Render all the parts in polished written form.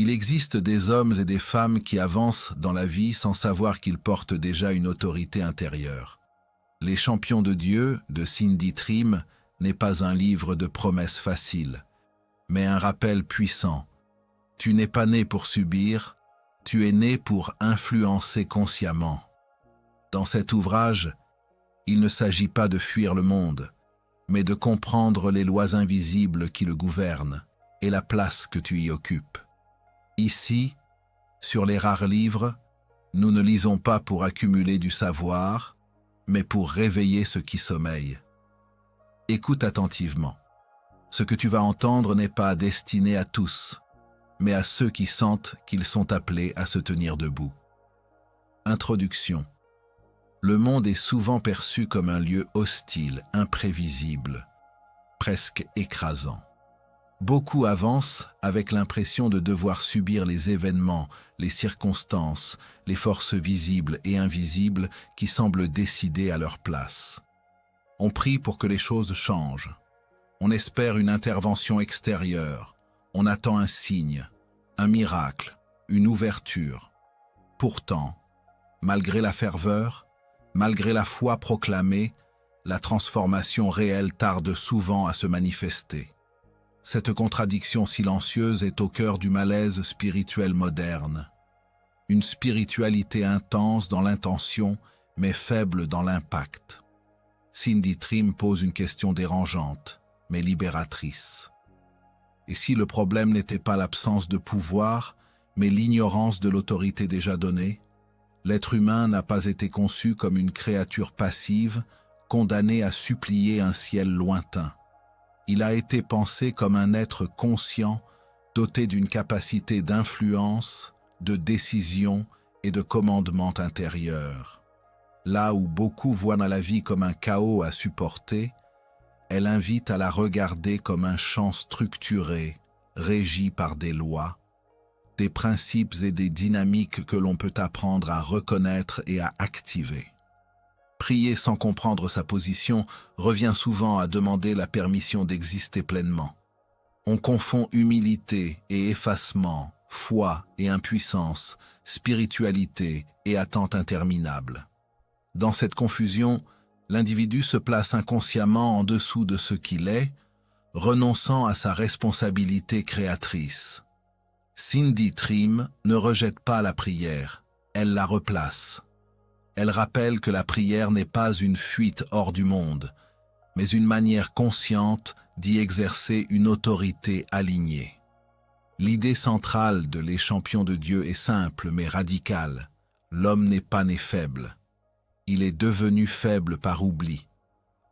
Il existe des hommes et des femmes qui avancent dans la vie sans savoir qu'ils portent déjà une autorité intérieure. Les champions de Dieu, de Cindy Trimm, n'est pas un livre de promesses faciles, mais un rappel puissant. Tu n'es pas né pour subir, tu es né pour influencer consciemment. Dans cet ouvrage, il ne s'agit pas de fuir le monde, mais de comprendre les lois invisibles qui le gouvernent et la place que tu y occupes. Ici, sur les rares livres, nous ne lisons pas pour accumuler du savoir, mais pour réveiller ce qui sommeille. Écoute attentivement. Ce que tu vas entendre n'est pas destiné à tous, mais à ceux qui sentent qu'ils sont appelés à se tenir debout. Introduction. Le monde est souvent perçu comme un lieu hostile, imprévisible, presque écrasant. Beaucoup avancent avec l'impression de devoir subir les événements, les circonstances, les forces visibles et invisibles qui semblent décider à leur place. On prie pour que les choses changent. On espère une intervention extérieure. On attend un signe, un miracle, une ouverture. Pourtant, malgré la ferveur, malgré la foi proclamée, la transformation réelle tarde souvent à se manifester. Cette contradiction silencieuse est au cœur du malaise spirituel moderne. Une spiritualité intense dans l'intention, mais faible dans l'impact. Cindy Trimm pose une question dérangeante, mais libératrice. Et si le problème n'était pas l'absence de pouvoir, mais l'ignorance de l'autorité déjà donnée, l'être humain n'a pas été conçu comme une créature passive, condamnée à supplier un ciel lointain. Il a été pensé comme un être conscient, doté d'une capacité d'influence, de décision et de commandement intérieur. Là où beaucoup voient la vie comme un chaos à supporter, elle invite à la regarder comme un champ structuré, régi par des lois, des principes et des dynamiques que l'on peut apprendre à reconnaître et à activer. Prier sans comprendre sa position revient souvent à demander la permission d'exister pleinement. On confond humilité et effacement, foi et impuissance, spiritualité et attente interminable. Dans cette confusion, l'individu se place inconsciemment en dessous de ce qu'il est, renonçant à sa responsabilité créatrice. Cindy Trimm ne rejette pas la prière, elle la replace. Elle rappelle que la prière n'est pas une fuite hors du monde, mais une manière consciente d'y exercer une autorité alignée. L'idée centrale de Les Champions de Dieu est simple mais radicale. L'homme n'est pas né faible. Il est devenu faible par oubli.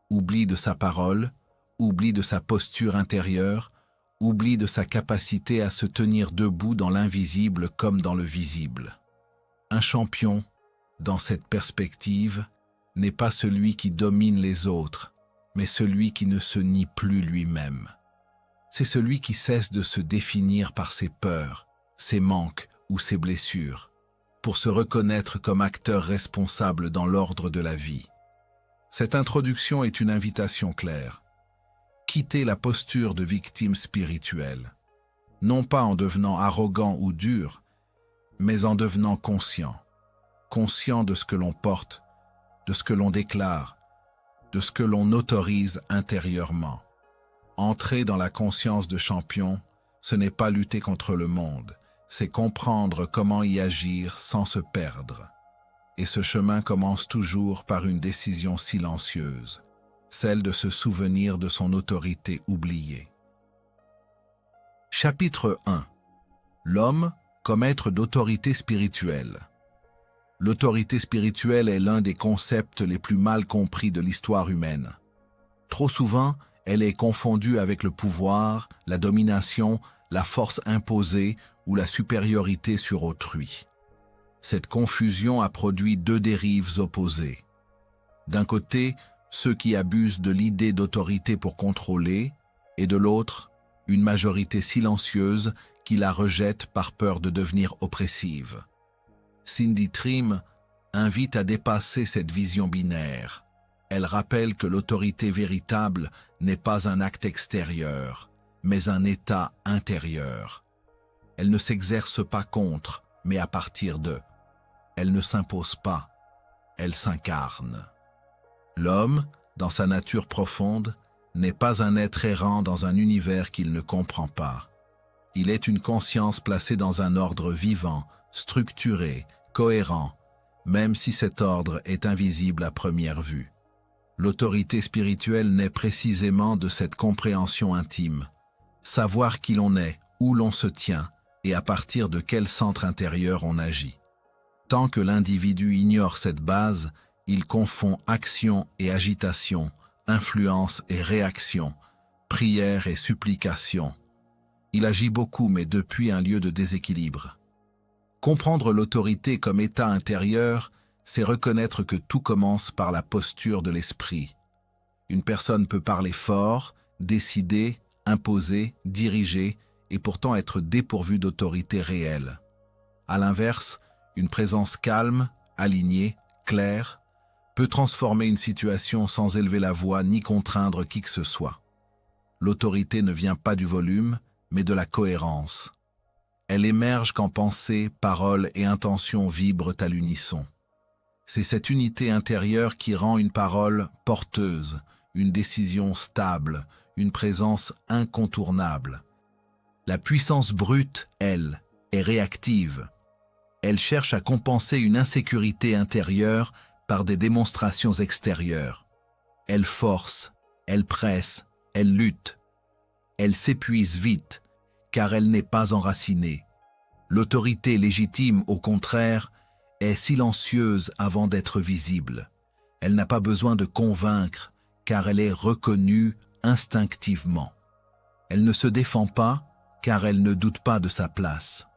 Oubli de sa parole, oubli de sa posture intérieure, oubli de sa capacité à se tenir debout dans l'invisible comme dans le visible. Un champion, dans cette perspective, n'est pas celui qui domine les autres, mais celui qui ne se nie plus lui-même. C'est celui qui cesse de se définir par ses peurs, ses manques ou ses blessures, pour se reconnaître comme acteur responsable dans l'ordre de la vie. Cette introduction est une invitation claire. Quitter la posture de victime spirituelle, non pas en devenant arrogant ou dur, mais en devenant conscient de ce que l'on porte, de ce que l'on déclare, de ce que l'on autorise intérieurement. Entrer dans la conscience de champion, ce n'est pas lutter contre le monde, c'est comprendre comment y agir sans se perdre. Et ce chemin commence toujours par une décision silencieuse, celle de se souvenir de son autorité oubliée. Chapitre 1. L'homme comme être d'autorité spirituelle. L'autorité spirituelle est l'un des concepts les plus mal compris de l'histoire humaine. Trop souvent, elle est confondue avec le pouvoir, la domination, la force imposée ou la supériorité sur autrui. Cette confusion a produit deux dérives opposées. D'un côté, ceux qui abusent de l'idée d'autorité pour contrôler, et de l'autre, une majorité silencieuse qui la rejette par peur de devenir oppressive. Cindy Trimm invite à dépasser cette vision binaire. Elle rappelle que l'autorité véritable n'est pas un acte extérieur, mais un état intérieur. Elle ne s'exerce pas contre, mais à partir d'eux. Elle ne s'impose pas, elle s'incarne. L'homme, dans sa nature profonde, n'est pas un être errant dans un univers qu'il ne comprend pas. Il est une conscience placée dans un ordre vivant, structuré, cohérent, même si cet ordre est invisible à première vue. L'autorité spirituelle naît précisément de cette compréhension intime. Savoir qui l'on est, où l'on se tient, et à partir de quel centre intérieur on agit. Tant que l'individu ignore cette base, il confond action et agitation, influence et réaction, prière et supplication. Il agit beaucoup, mais depuis un lieu de déséquilibre. Comprendre l'autorité comme état intérieur, c'est reconnaître que tout commence par la posture de l'esprit. Une personne peut parler fort, décider, imposer, diriger, et pourtant être dépourvue d'autorité réelle. À l'inverse, une présence calme, alignée, claire, peut transformer une situation sans élever la voix ni contraindre qui que ce soit. L'autorité ne vient pas du volume, mais de la cohérence. Elle émerge quand pensée, parole et intention vibrent à l'unisson. C'est cette unité intérieure qui rend une parole porteuse, une décision stable, une présence incontournable. La puissance brute, elle, est réactive. Elle cherche à compenser une insécurité intérieure par des démonstrations extérieures. Elle force, elle presse, elle lutte. Elle s'épuise vite, car elle n'est pas enracinée. L'autorité légitime, au contraire, est silencieuse avant d'être visible. Elle n'a pas besoin de convaincre, car elle est reconnue instinctivement. Elle ne se défend pas, car elle ne doute pas de sa place.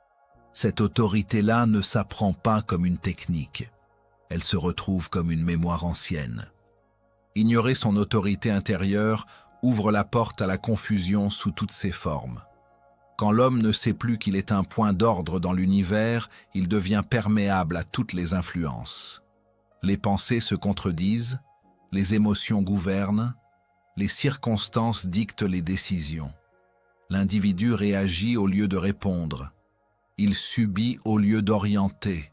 Cette autorité-là ne s'apprend pas comme une technique. Elle se retrouve comme une mémoire ancienne. Ignorer son autorité intérieure ouvre la porte à la confusion sous toutes ses formes. Quand l'homme ne sait plus qu'il est un point d'ordre dans l'univers, il devient perméable à toutes les influences. Les pensées se contredisent, les émotions gouvernent, les circonstances dictent les décisions. L'individu réagit au lieu de répondre. Il subit au lieu d'orienter.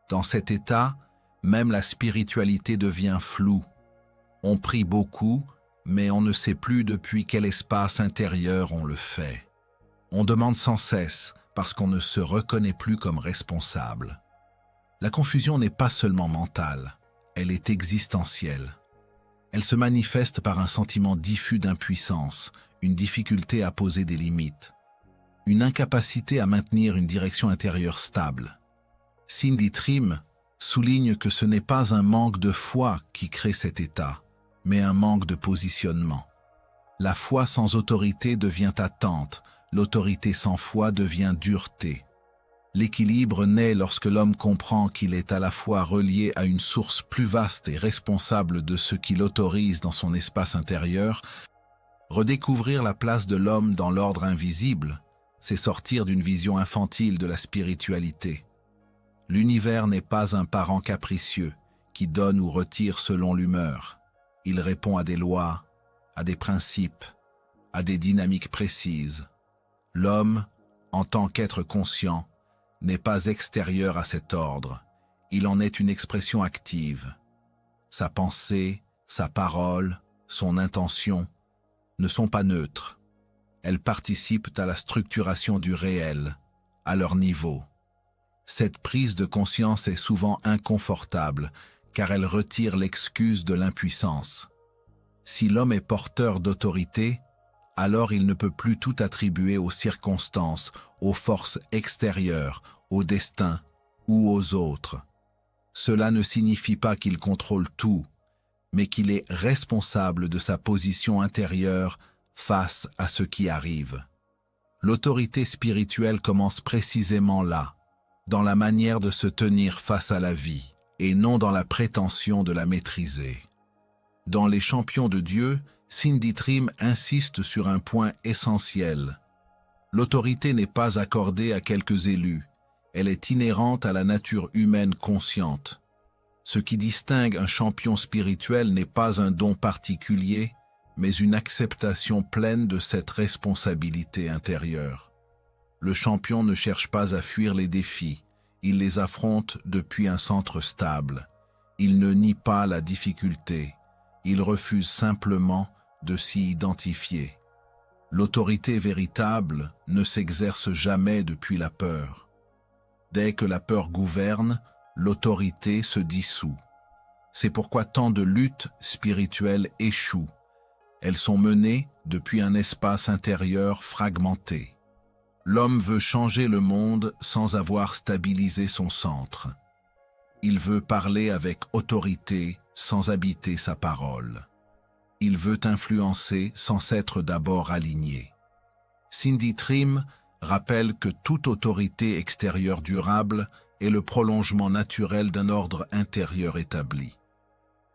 Dans cet état, même la spiritualité devient floue. On prie beaucoup, mais on ne sait plus depuis quel espace intérieur on le fait. On demande sans cesse parce qu'on ne se reconnaît plus comme responsable. La confusion n'est pas seulement mentale, elle est existentielle. Elle se manifeste par un sentiment diffus d'impuissance, une difficulté à poser des limites, une incapacité à maintenir une direction intérieure stable. Cindy Trimm souligne que ce n'est pas un manque de foi qui crée cet état, mais un manque de positionnement. La foi sans autorité devient attente, l'autorité sans foi devient dureté. L'équilibre naît lorsque l'homme comprend qu'il est à la fois relié à une source plus vaste et responsable de ce qui l'autorise dans son espace intérieur. Redécouvrir la place de l'homme dans l'ordre invisible, c'est sortir d'une vision infantile de la spiritualité. L'univers n'est pas un parent capricieux qui donne ou retire selon l'humeur. Il répond à des lois, à des principes, à des dynamiques précises. L'homme, en tant qu'être conscient, n'est pas extérieur à cet ordre. Il en est une expression active. Sa pensée, sa parole, son intention ne sont pas neutres. Elles participent à la structuration du réel, à leur niveau. Cette prise de conscience est souvent inconfortable, car elle retire l'excuse de l'impuissance. Si l'homme est porteur d'autorité, alors il ne peut plus tout attribuer aux circonstances, aux forces extérieures, au destin ou aux autres. Cela ne signifie pas qu'il contrôle tout, mais qu'il est responsable de sa position intérieure face à ce qui arrive. L'autorité spirituelle commence précisément là, dans la manière de se tenir face à la vie, et non dans la prétention de la maîtriser. Dans Les Champions de Dieu, Cindy Trimm insiste sur un point essentiel. L'autorité n'est pas accordée à quelques élus, elle est inhérente à la nature humaine consciente. Ce qui distingue un champion spirituel n'est pas un don particulier, mais une acceptation pleine de cette responsabilité intérieure. Le champion ne cherche pas à fuir les défis, il les affronte depuis un centre stable. Il ne nie pas la difficulté, il refuse simplement de s'y identifier. L'autorité véritable ne s'exerce jamais depuis la peur. Dès que la peur gouverne, l'autorité se dissout. C'est pourquoi tant de luttes spirituelles échouent. Elles sont menées depuis un espace intérieur fragmenté. L'homme veut changer le monde sans avoir stabilisé son centre. Il veut parler avec autorité sans habiter sa parole. Il veut influencer sans s'être d'abord aligné. Cindy Trimm rappelle que toute autorité extérieure durable est le prolongement naturel d'un ordre intérieur établi.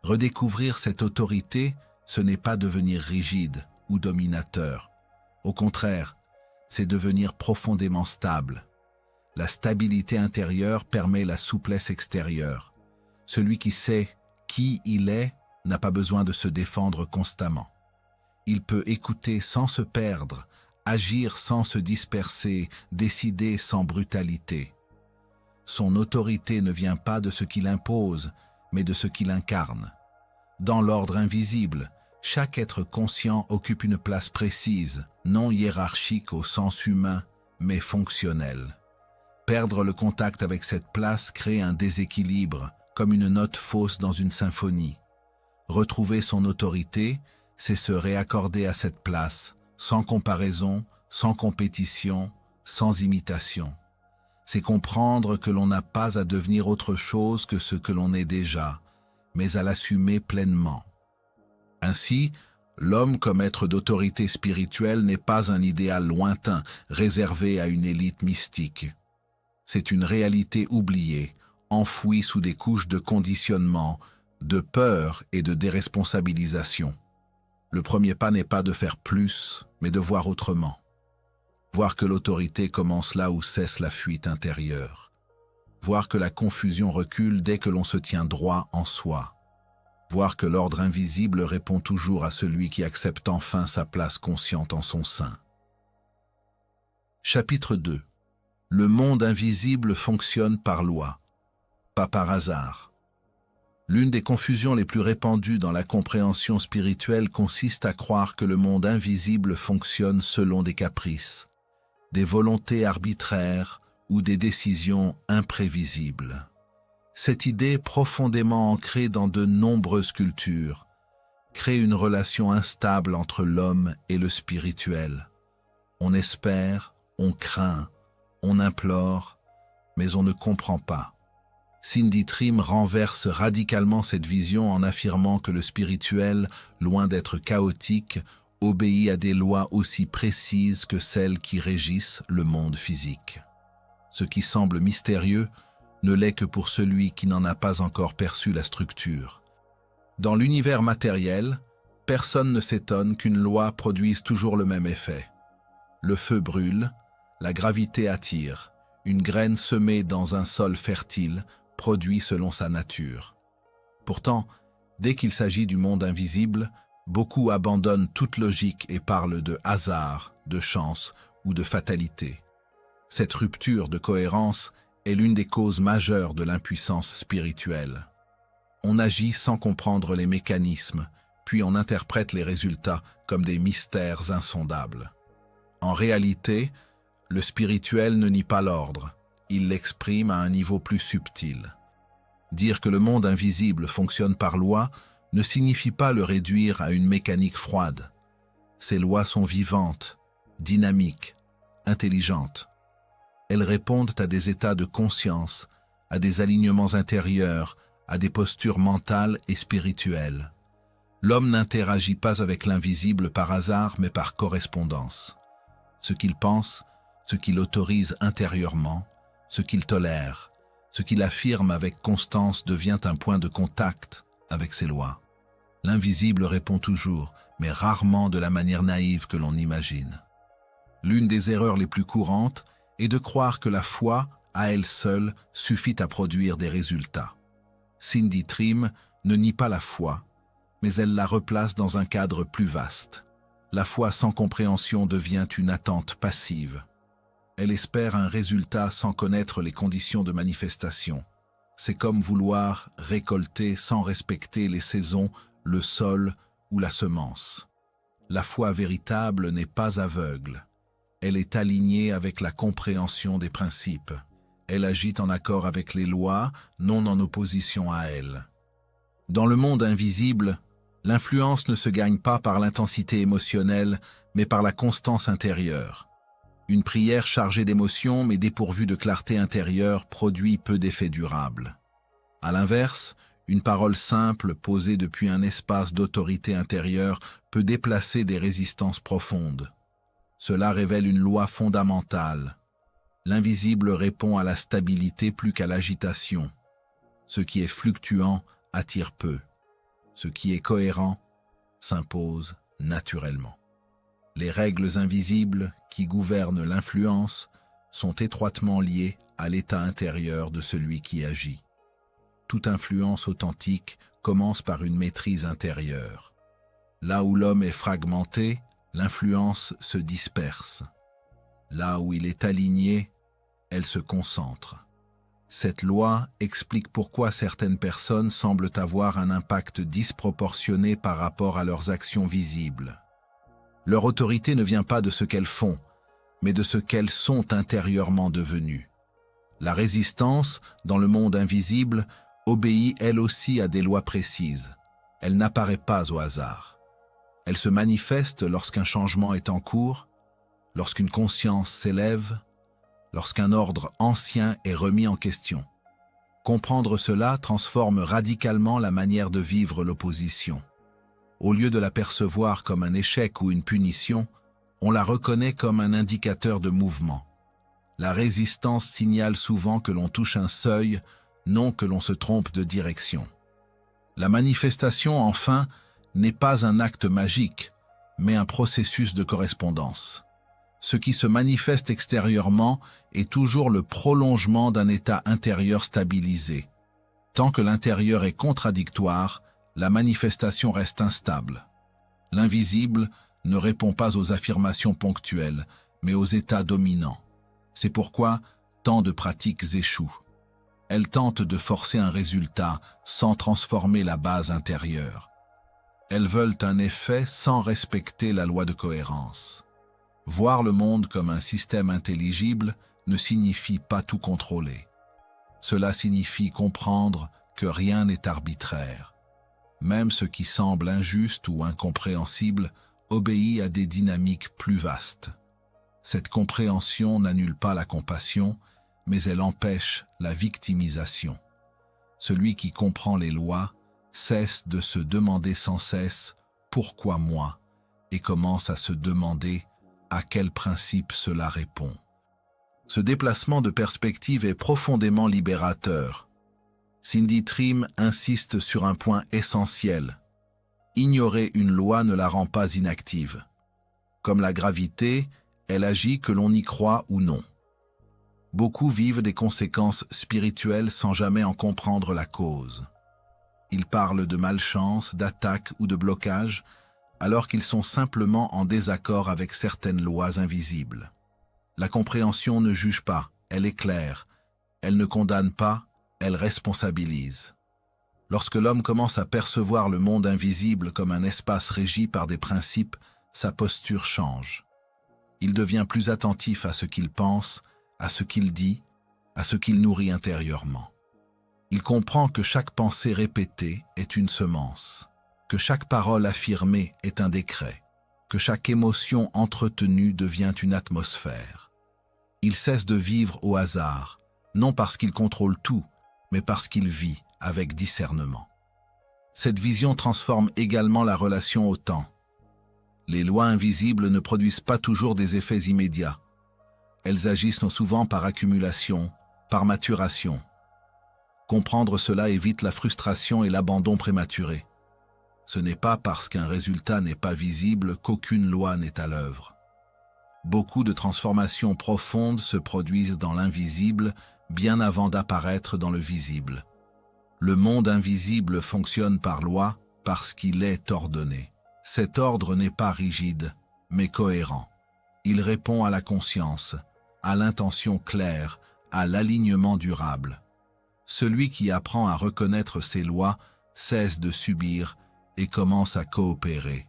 Redécouvrir cette autorité, ce n'est pas devenir rigide ou dominateur. Au contraire, c'est devenir profondément stable. La stabilité intérieure permet la souplesse extérieure. Celui qui sait qui il est n'a pas besoin de se défendre constamment. Il peut écouter sans se perdre, agir sans se disperser, décider sans brutalité. Son autorité ne vient pas de ce qu'il impose, mais de ce qu'il incarne. Dans l'ordre invisible, chaque être conscient occupe une place précise, non hiérarchique au sens humain, mais fonctionnelle. Perdre le contact avec cette place crée un déséquilibre, comme une note fausse dans une symphonie. Retrouver son autorité, c'est se réaccorder à cette place, sans comparaison, sans compétition, sans imitation. C'est comprendre que l'on n'a pas à devenir autre chose que ce que l'on est déjà, mais à l'assumer pleinement. Ainsi, l'homme comme être d'autorité spirituelle n'est pas un idéal lointain, réservé à une élite mystique. C'est une réalité oubliée, enfouie sous des couches de conditionnement, de peur et de déresponsabilisation. Le premier pas n'est pas de faire plus, mais de voir autrement. Voir que l'autorité commence là où cesse la fuite intérieure. Voir que la confusion recule dès que l'on se tient droit en soi. Voir que l'ordre invisible répond toujours à celui qui accepte enfin sa place consciente en son sein. Chapitre 2. Le monde invisible fonctionne par loi, pas par hasard. L'une des confusions les plus répandues dans la compréhension spirituelle consiste à croire que le monde invisible fonctionne selon des caprices, des volontés arbitraires ou des décisions imprévisibles. Cette idée profondément ancrée dans de nombreuses cultures crée une relation instable entre l'homme et le spirituel. On espère, on craint, on implore, mais on ne comprend pas. Cindy Trimm renverse radicalement cette vision en affirmant que le spirituel, loin d'être chaotique, obéit à des lois aussi précises que celles qui régissent le monde physique. Ce qui semble mystérieux ne l'est que pour celui qui n'en a pas encore perçu la structure. Dans l'univers matériel, personne ne s'étonne qu'une loi produise toujours le même effet. Le feu brûle, la gravité attire, une graine semée dans un sol fertile produit selon sa nature. Pourtant, dès qu'il s'agit du monde invisible, beaucoup abandonnent toute logique et parlent de hasard, de chance ou de fatalité. Cette rupture de cohérence est l'une des causes majeures de l'impuissance spirituelle. On agit sans comprendre les mécanismes, puis on interprète les résultats comme des mystères insondables. En réalité, le spirituel ne nie pas l'ordre, il l'exprime à un niveau plus subtil. Dire que le monde invisible fonctionne par loi ne signifie pas le réduire à une mécanique froide. Ces lois sont vivantes, dynamiques, intelligentes. Elles répondent à des états de conscience, à des alignements intérieurs, à des postures mentales et spirituelles. L'homme n'interagit pas avec l'invisible par hasard, mais par correspondance. Ce qu'il pense, ce qu'il autorise intérieurement, ce qu'il tolère, ce qu'il affirme avec constance devient un point de contact avec ses lois. L'invisible répond toujours, mais rarement de la manière naïve que l'on imagine. L'une des erreurs les plus courantes est de croire que la foi, à elle seule, suffit à produire des résultats. Cindy Trimm ne nie pas la foi, mais elle la replace dans un cadre plus vaste. La foi sans compréhension devient une attente passive. Elle espère un résultat sans connaître les conditions de manifestation. C'est comme vouloir récolter sans respecter les saisons, le sol ou la semence. La foi véritable n'est pas aveugle. Elle est alignée avec la compréhension des principes. Elle agit en accord avec les lois, non en opposition à elles. Dans le monde invisible, l'influence ne se gagne pas par l'intensité émotionnelle, mais par la constance intérieure. Une prière chargée d'émotions mais dépourvue de clarté intérieure produit peu d'effets durables. À l'inverse, une parole simple posée depuis un espace d'autorité intérieure peut déplacer des résistances profondes. Cela révèle une loi fondamentale. L'invisible répond à la stabilité plus qu'à l'agitation. Ce qui est fluctuant attire peu. Ce qui est cohérent s'impose naturellement. Les règles invisibles qui gouvernent l'influence sont étroitement liées à l'état intérieur de celui qui agit. Toute influence authentique commence par une maîtrise intérieure. Là où l'homme est fragmenté, l'influence se disperse. Là où il est aligné, elle se concentre. Cette loi explique pourquoi certaines personnes semblent avoir un impact disproportionné par rapport à leurs actions visibles. Leur autorité ne vient pas de ce qu'elles font, mais de ce qu'elles sont intérieurement devenues. La résistance, dans le monde invisible, obéit elle aussi à des lois précises. Elle n'apparaît pas au hasard. Elle se manifeste lorsqu'un changement est en cours, lorsqu'une conscience s'élève, lorsqu'un ordre ancien est remis en question. Comprendre cela transforme radicalement la manière de vivre l'opposition. Au lieu de la percevoir comme un échec ou une punition, on la reconnaît comme un indicateur de mouvement. La résistance signale souvent que l'on touche un seuil, non que l'on se trompe de direction. La manifestation, enfin, n'est pas un acte magique, mais un processus de correspondance. Ce qui se manifeste extérieurement est toujours le prolongement d'un état intérieur stabilisé. Tant que l'intérieur est contradictoire, la manifestation reste instable. L'invisible ne répond pas aux affirmations ponctuelles, mais aux états dominants. C'est pourquoi tant de pratiques échouent. Elles tentent de forcer un résultat sans transformer la base intérieure. Elles veulent un effet sans respecter la loi de cohérence. Voir le monde comme un système intelligible ne signifie pas tout contrôler. Cela signifie comprendre que rien n'est arbitraire. Même ce qui semble injuste ou incompréhensible obéit à des dynamiques plus vastes. Cette compréhension n'annule pas la compassion, mais elle empêche la victimisation. Celui qui comprend les lois cesse de se demander sans cesse « pourquoi moi ?» et commence à se demander à quel principe cela répond. Ce déplacement de perspective est profondément libérateur. Cindy Trimm insiste sur un point essentiel. Ignorer une loi ne la rend pas inactive. Comme la gravité, elle agit que l'on y croit ou non. Beaucoup vivent des conséquences spirituelles sans jamais en comprendre la cause. Ils parlent de malchance, d'attaque ou de blocage, alors qu'ils sont simplement en désaccord avec certaines lois invisibles. La compréhension ne juge pas, elle éclaire. Elle ne condamne pas, elle responsabilise. Lorsque l'homme commence à percevoir le monde invisible comme un espace régi par des principes, sa posture change. Il devient plus attentif à ce qu'il pense, à ce qu'il dit, à ce qu'il nourrit intérieurement. Il comprend que chaque pensée répétée est une semence, que chaque parole affirmée est un décret, que chaque émotion entretenue devient une atmosphère. Il cesse de vivre au hasard, non parce qu'il contrôle tout, mais parce qu'il vit avec discernement. Cette vision transforme également la relation au temps. Les lois invisibles ne produisent pas toujours des effets immédiats. Elles agissent souvent par accumulation, par maturation. Comprendre cela évite la frustration et l'abandon prématuré. Ce n'est pas parce qu'un résultat n'est pas visible qu'aucune loi n'est à l'œuvre. Beaucoup de transformations profondes se produisent dans l'invisible bien avant d'apparaître dans le visible. Le monde invisible fonctionne par loi parce qu'il est ordonné. Cet ordre n'est pas rigide, mais cohérent. Il répond à la conscience, à l'intention claire, à l'alignement durable. Celui qui apprend à reconnaître ses lois cesse de subir et commence à coopérer.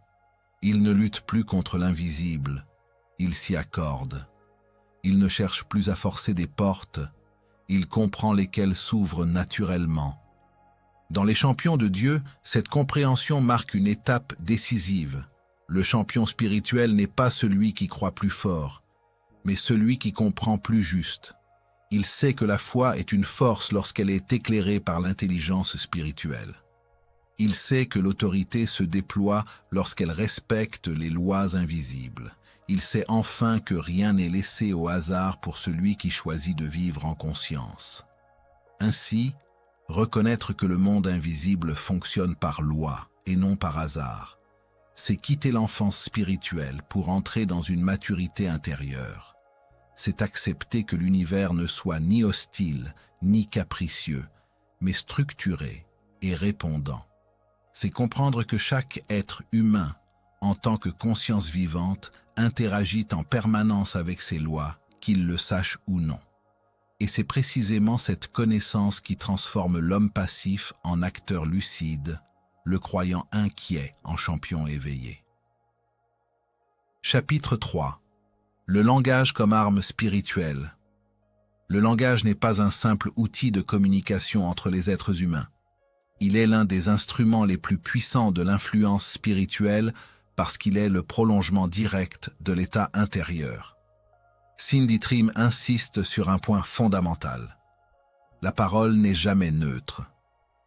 Il ne lutte plus contre l'invisible, il s'y accorde. Il ne cherche plus à forcer des portes, il comprend lesquelles s'ouvrent naturellement. Dans les champions de Dieu, cette compréhension marque une étape décisive. Le champion spirituel n'est pas celui qui croit plus fort, mais celui qui comprend plus juste. Il sait que la foi est une force lorsqu'elle est éclairée par l'intelligence spirituelle. Il sait que l'autorité se déploie lorsqu'elle respecte les lois invisibles. Il sait enfin que rien n'est laissé au hasard pour celui qui choisit de vivre en conscience. Ainsi, reconnaître que le monde invisible fonctionne par loi et non par hasard, c'est quitter l'enfance spirituelle pour entrer dans une maturité intérieure. C'est accepter que l'univers ne soit ni hostile, ni capricieux, mais structuré et répondant. C'est comprendre que chaque être humain, en tant que conscience vivante, interagit en permanence avec ses lois, qu'il le sache ou non. Et c'est précisément cette connaissance qui transforme l'homme passif en acteur lucide, le croyant inquiet en champion éveillé. Chapitre 3. Le langage comme arme spirituelle. Le langage n'est pas un simple outil de communication entre les êtres humains. Il est l'un des instruments les plus puissants de l'influence spirituelle parce qu'il est le prolongement direct de l'état intérieur. Cindy Trimm insiste sur un point fondamental. La parole n'est jamais neutre.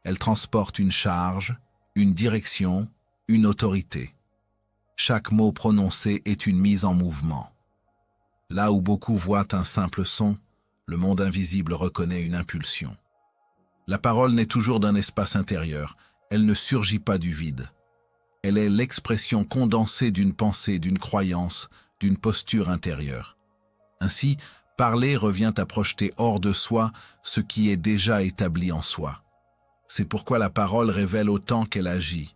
Elle transporte une charge, une direction, une autorité. Chaque mot prononcé est une mise en mouvement. Là où beaucoup voient un simple son, le monde invisible reconnaît une impulsion. La parole naît toujours d'un espace intérieur, elle ne surgit pas du vide. Elle est l'expression condensée d'une pensée, d'une croyance, d'une posture intérieure. Ainsi, parler revient à projeter hors de soi ce qui est déjà établi en soi. C'est pourquoi la parole révèle autant qu'elle agit.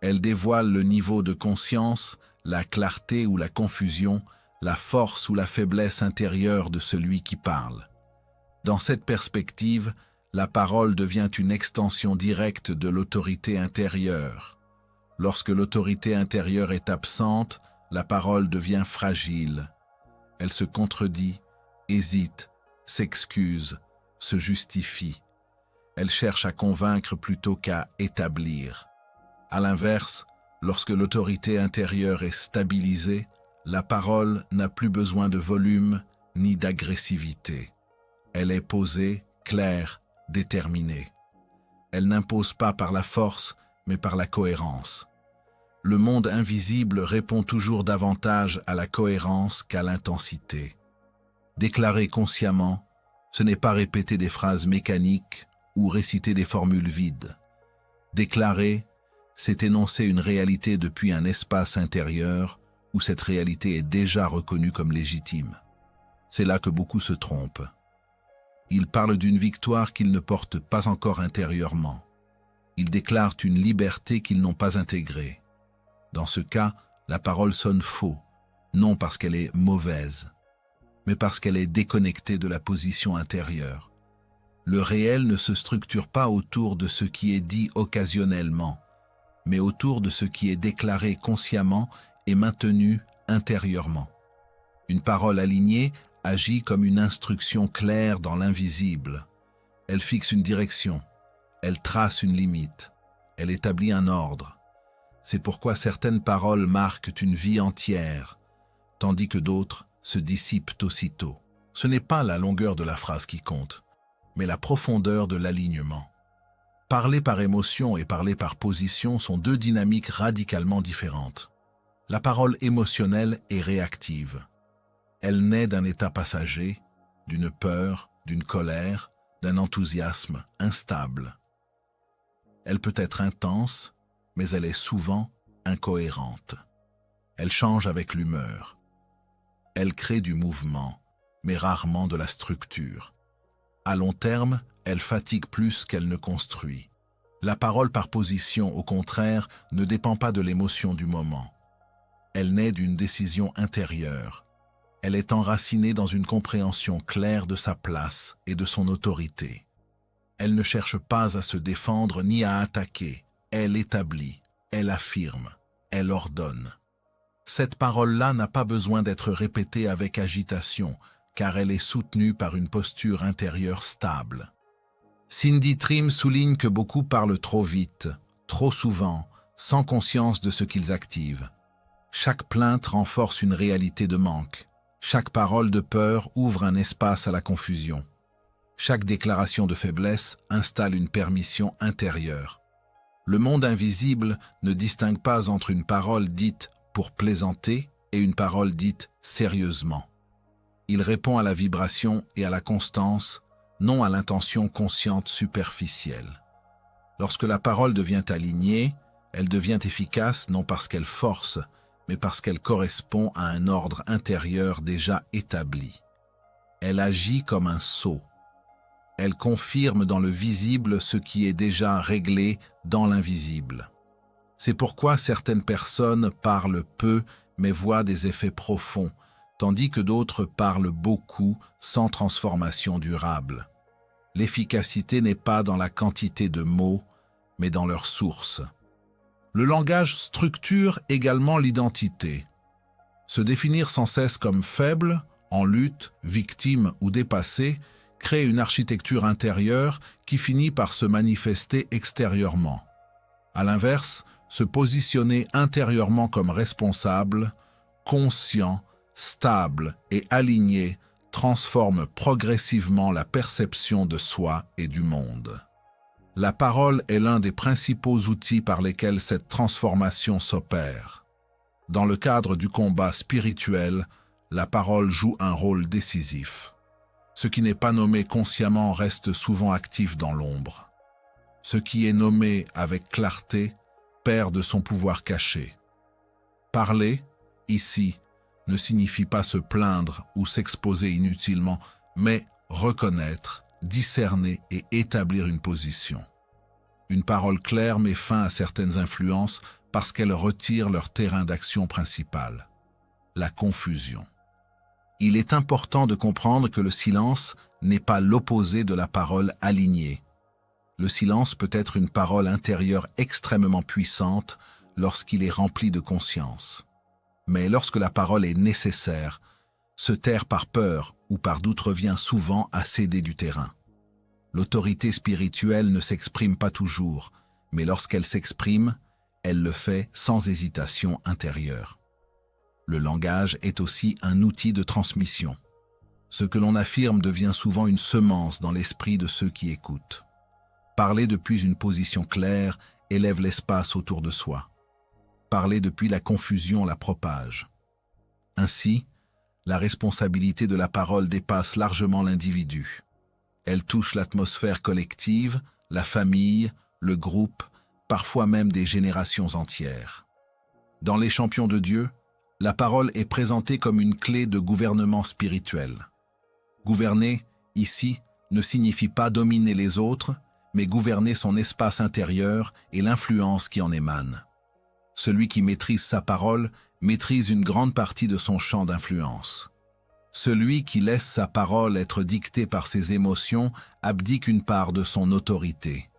Elle dévoile le niveau de conscience, la clarté ou la confusion, la force ou la faiblesse intérieure de celui qui parle. Dans cette perspective, la parole devient une extension directe de l'autorité intérieure. Lorsque l'autorité intérieure est absente, la parole devient fragile. Elle se contredit, hésite, s'excuse, se justifie. Elle cherche à convaincre plutôt qu'à établir. À l'inverse, lorsque l'autorité intérieure est stabilisée, la parole n'a plus besoin de volume ni d'agressivité. Elle est posée, claire, déterminée. Elle n'impose pas par la force, mais par la cohérence. Le monde invisible répond toujours davantage à la cohérence qu'à l'intensité. Déclarer consciemment, ce n'est pas répéter des phrases mécaniques ou réciter des formules vides. Déclarer, c'est énoncer une réalité depuis un espace intérieur où cette réalité est déjà reconnue comme légitime. C'est là que beaucoup se trompent. Ils parlent d'une victoire qu'ils ne portent pas encore intérieurement. Ils déclarent une liberté qu'ils n'ont pas intégrée. Dans ce cas, la parole sonne faux, non parce qu'elle est mauvaise, mais parce qu'elle est déconnectée de la position intérieure. Le réel ne se structure pas autour de ce qui est dit occasionnellement, mais autour de ce qui est déclaré consciemment et maintenu intérieurement. Une parole alignée agit comme une instruction claire dans l'invisible. Elle fixe une direction, elle trace une limite, elle établit un ordre. C'est pourquoi certaines paroles marquent une vie entière, tandis que d'autres se dissipent aussitôt. Ce n'est pas la longueur de la phrase qui compte, mais la profondeur de l'alignement. Parler par émotion et parler par position sont deux dynamiques radicalement différentes. La parole émotionnelle est réactive. Elle naît d'un état passager, d'une peur, d'une colère, d'un enthousiasme instable. Elle peut être intense, mais elle est souvent incohérente. Elle change avec l'humeur. Elle crée du mouvement, mais rarement de la structure. À long terme, elle fatigue plus qu'elle ne construit. La parole par position, au contraire, ne dépend pas de l'émotion du moment. Elle naît d'une décision intérieure. Elle est enracinée dans une compréhension claire de sa place et de son autorité. Elle ne cherche pas à se défendre ni à attaquer. Elle établit, elle affirme, elle ordonne. Cette parole-là n'a pas besoin d'être répétée avec agitation, car elle est soutenue par une posture intérieure stable. Cindy Trimm souligne que beaucoup parlent trop vite, trop souvent, sans conscience de ce qu'ils activent. Chaque plainte renforce une réalité de manque. Chaque parole de peur ouvre un espace à la confusion. Chaque déclaration de faiblesse installe une permission intérieure. Le monde invisible ne distingue pas entre une parole dite pour plaisanter et une parole dite sérieusement. Il répond à la vibration et à la constance, non à l'intention consciente superficielle. Lorsque la parole devient alignée, elle devient efficace non parce qu'elle force, mais parce qu'elle correspond à un ordre intérieur déjà établi. Elle agit comme un sceau. Elle confirme dans le visible ce qui est déjà réglé dans l'invisible. C'est pourquoi certaines personnes parlent peu mais voient des effets profonds, tandis que d'autres parlent beaucoup sans transformation durable. L'efficacité n'est pas dans la quantité de mots, mais dans leur source. Le langage structure également l'identité. Se définir sans cesse comme faible, en lutte, victime ou dépassé, crée une architecture intérieure qui finit par se manifester extérieurement. À l'inverse, se positionner intérieurement comme responsable, conscient, stable et aligné transforme progressivement la perception de soi et du monde. La parole est l'un des principaux outils par lesquels cette transformation s'opère. Dans le cadre du combat spirituel, la parole joue un rôle décisif. Ce qui n'est pas nommé consciemment reste souvent actif dans l'ombre. Ce qui est nommé avec clarté perd de son pouvoir caché. Parler, ici, ne signifie pas se plaindre ou s'exposer inutilement, mais reconnaître, discerner et établir une position. Une parole claire met fin à certaines influences parce qu'elle retire leur terrain d'action principal, la confusion. Il est important de comprendre que le silence n'est pas l'opposé de la parole alignée. Le silence peut être une parole intérieure extrêmement puissante lorsqu'il est rempli de conscience. Mais lorsque la parole est nécessaire, se taire par peur ou par doute revient souvent à céder du terrain. L'autorité spirituelle ne s'exprime pas toujours, mais lorsqu'elle s'exprime, elle le fait sans hésitation intérieure. Le langage est aussi un outil de transmission. Ce que l'on affirme devient souvent une semence dans l'esprit de ceux qui écoutent. Parler depuis une position claire élève l'espace autour de soi. Parler depuis la confusion la propage. Ainsi, la responsabilité de la parole dépasse largement l'individu. Elle touche l'atmosphère collective, la famille, le groupe, parfois même des générations entières. Dans les champions de Dieu, la parole est présentée comme une clé de gouvernement spirituel. Gouverner, ici, ne signifie pas dominer les autres, mais gouverner son espace intérieur et l'influence qui en émane. Celui qui maîtrise sa parole maîtrise une grande partie de son champ d'influence. Celui qui laisse sa parole être dictée par ses émotions abdique une part de son autorité.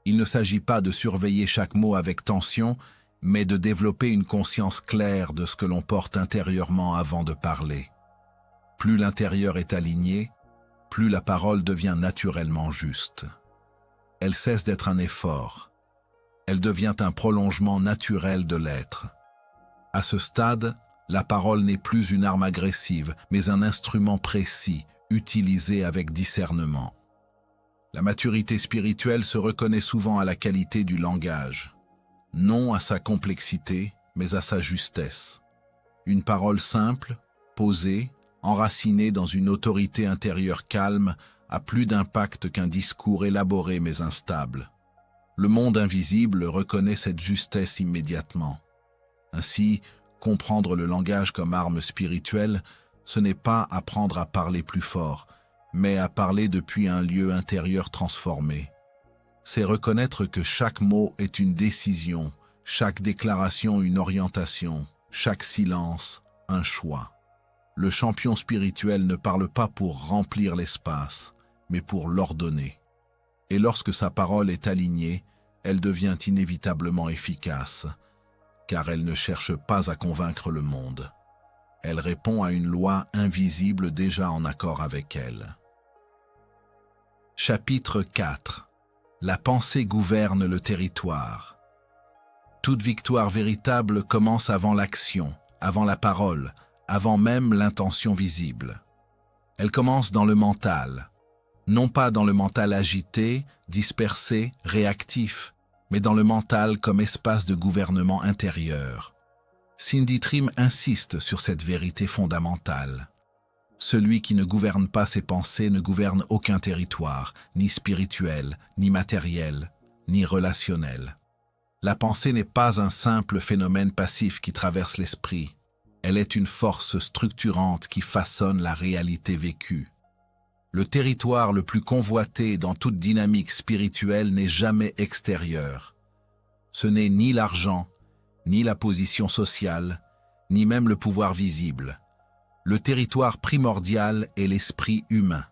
Il ne s'agit pas de surveiller chaque mot avec tension, mais de développer une conscience claire de ce que l'on porte intérieurement avant de parler. Plus l'intérieur est aligné, plus la parole devient naturellement juste. Elle cesse d'être un effort. Elle devient un prolongement naturel de l'être. À ce stade, la parole n'est plus une arme agressive, mais un instrument précis, utilisé avec discernement. La maturité spirituelle se reconnaît souvent à la qualité du langage, non à sa complexité, mais à sa justesse. Une parole simple, posée, enracinée dans une autorité intérieure calme, a plus d'impact qu'un discours élaboré mais instable. Le monde invisible reconnaît cette justesse immédiatement. Ainsi, comprendre le langage comme arme spirituelle, ce n'est pas apprendre à parler plus fort, mais à parler depuis un lieu intérieur transformé. C'est reconnaître que chaque mot est une décision, chaque déclaration une orientation, chaque silence un choix. Le champion spirituel ne parle pas pour remplir l'espace, mais pour l'ordonner. Et lorsque sa parole est alignée, elle devient inévitablement efficace, car elle ne cherche pas à convaincre le monde. Elle répond à une loi invisible déjà en accord avec elle. Chapitre 4. La pensée gouverne le territoire. Toute victoire véritable commence avant l'action, avant la parole, avant même l'intention visible. Elle commence dans le mental, non pas dans le mental agité, dispersé, réactif, mais dans le mental comme espace de gouvernement intérieur. Cindy Trimm insiste sur cette vérité fondamentale. Celui qui ne gouverne pas ses pensées ne gouverne aucun territoire, ni spirituel, ni matériel, ni relationnel. La pensée n'est pas un simple phénomène passif qui traverse l'esprit. Elle est une force structurante qui façonne la réalité vécue. Le territoire le plus convoité dans toute dynamique spirituelle n'est jamais extérieur. Ce n'est ni l'argent, ni la position sociale, ni même le pouvoir visible. Le territoire primordial est l'esprit humain.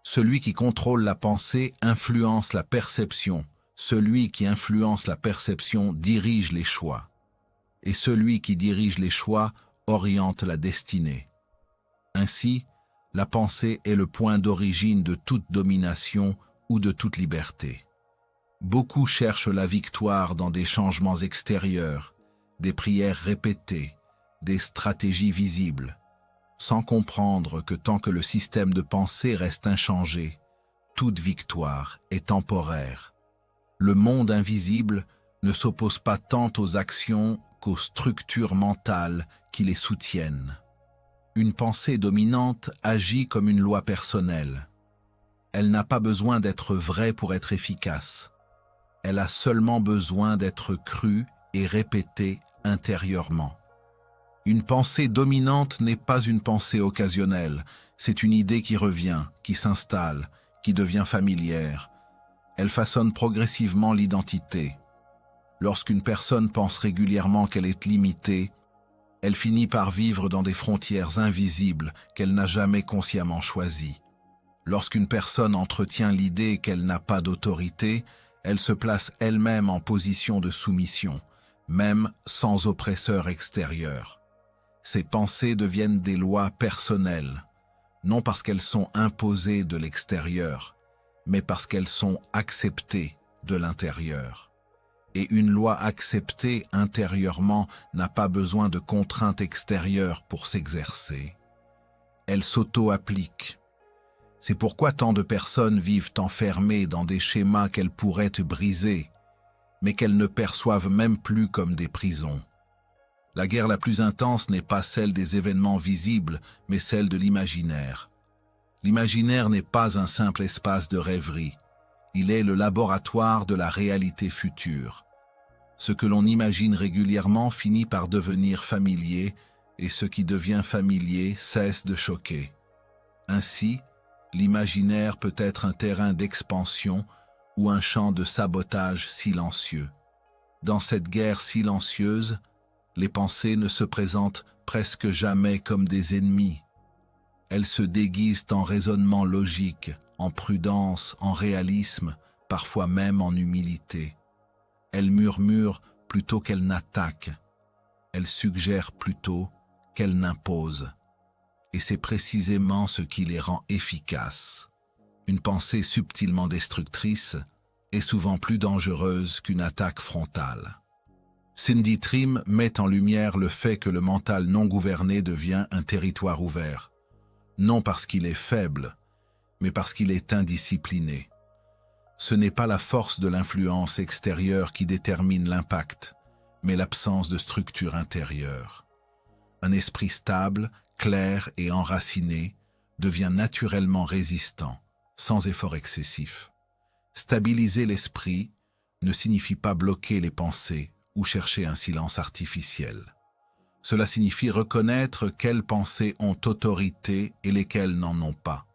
Celui qui contrôle la pensée influence la perception. Celui qui influence la perception dirige les choix. Et celui qui dirige les choix oriente la destinée. Ainsi, la pensée est le point d'origine de toute domination ou de toute liberté. Beaucoup cherchent la victoire dans des changements extérieurs, des prières répétées, des stratégies visibles, sans comprendre que tant que le système de pensée reste inchangé, toute victoire est temporaire. Le monde invisible ne s'oppose pas tant aux actions qu'aux structures mentales qui les soutiennent. Une pensée dominante agit comme une loi personnelle. Elle n'a pas besoin d'être vraie pour être efficace. Elle a seulement besoin d'être crue et répétée intérieurement. Une pensée dominante n'est pas une pensée occasionnelle, c'est une idée qui revient, qui s'installe, qui devient familière. Elle façonne progressivement l'identité. Lorsqu'une personne pense régulièrement qu'elle est limitée, elle finit par vivre dans des frontières invisibles qu'elle n'a jamais consciemment choisies. Lorsqu'une personne entretient l'idée qu'elle n'a pas d'autorité, elle se place elle-même en position de soumission, même sans oppresseur extérieur. Ces pensées deviennent des lois personnelles, non parce qu'elles sont imposées de l'extérieur, mais parce qu'elles sont acceptées de l'intérieur. Et une loi acceptée intérieurement n'a pas besoin de contraintes extérieures pour s'exercer. Elle s'auto-applique. C'est pourquoi tant de personnes vivent enfermées dans des schémas qu'elles pourraient briser, mais qu'elles ne perçoivent même plus comme des prisons. La guerre la plus intense n'est pas celle des événements visibles, mais celle de l'imaginaire. L'imaginaire n'est pas un simple espace de rêverie. Il est le laboratoire de la réalité future. Ce que l'on imagine régulièrement finit par devenir familier, et ce qui devient familier cesse de choquer. Ainsi, l'imaginaire peut être un terrain d'expansion ou un champ de sabotage silencieux. Dans cette guerre silencieuse, les pensées ne se présentent presque jamais comme des ennemis. Elles se déguisent en raisonnement logique, en prudence, en réalisme, parfois même en humilité. Elles murmurent plutôt qu'elles n'attaquent. Elles suggèrent plutôt qu'elles n'imposent. Et c'est précisément ce qui les rend efficaces. Une pensée subtilement destructrice est souvent plus dangereuse qu'une attaque frontale. Cindy Trimm met en lumière le fait que le mental non gouverné devient un territoire ouvert, non parce qu'il est faible, mais parce qu'il est indiscipliné. Ce n'est pas la force de l'influence extérieure qui détermine l'impact, mais l'absence de structure intérieure. Un esprit stable, clair et enraciné devient naturellement résistant, sans effort excessif. Stabiliser l'esprit ne signifie pas bloquer les pensées ou chercher un silence artificiel. Cela signifie reconnaître quelles pensées ont autorité et lesquelles n'en ont pas.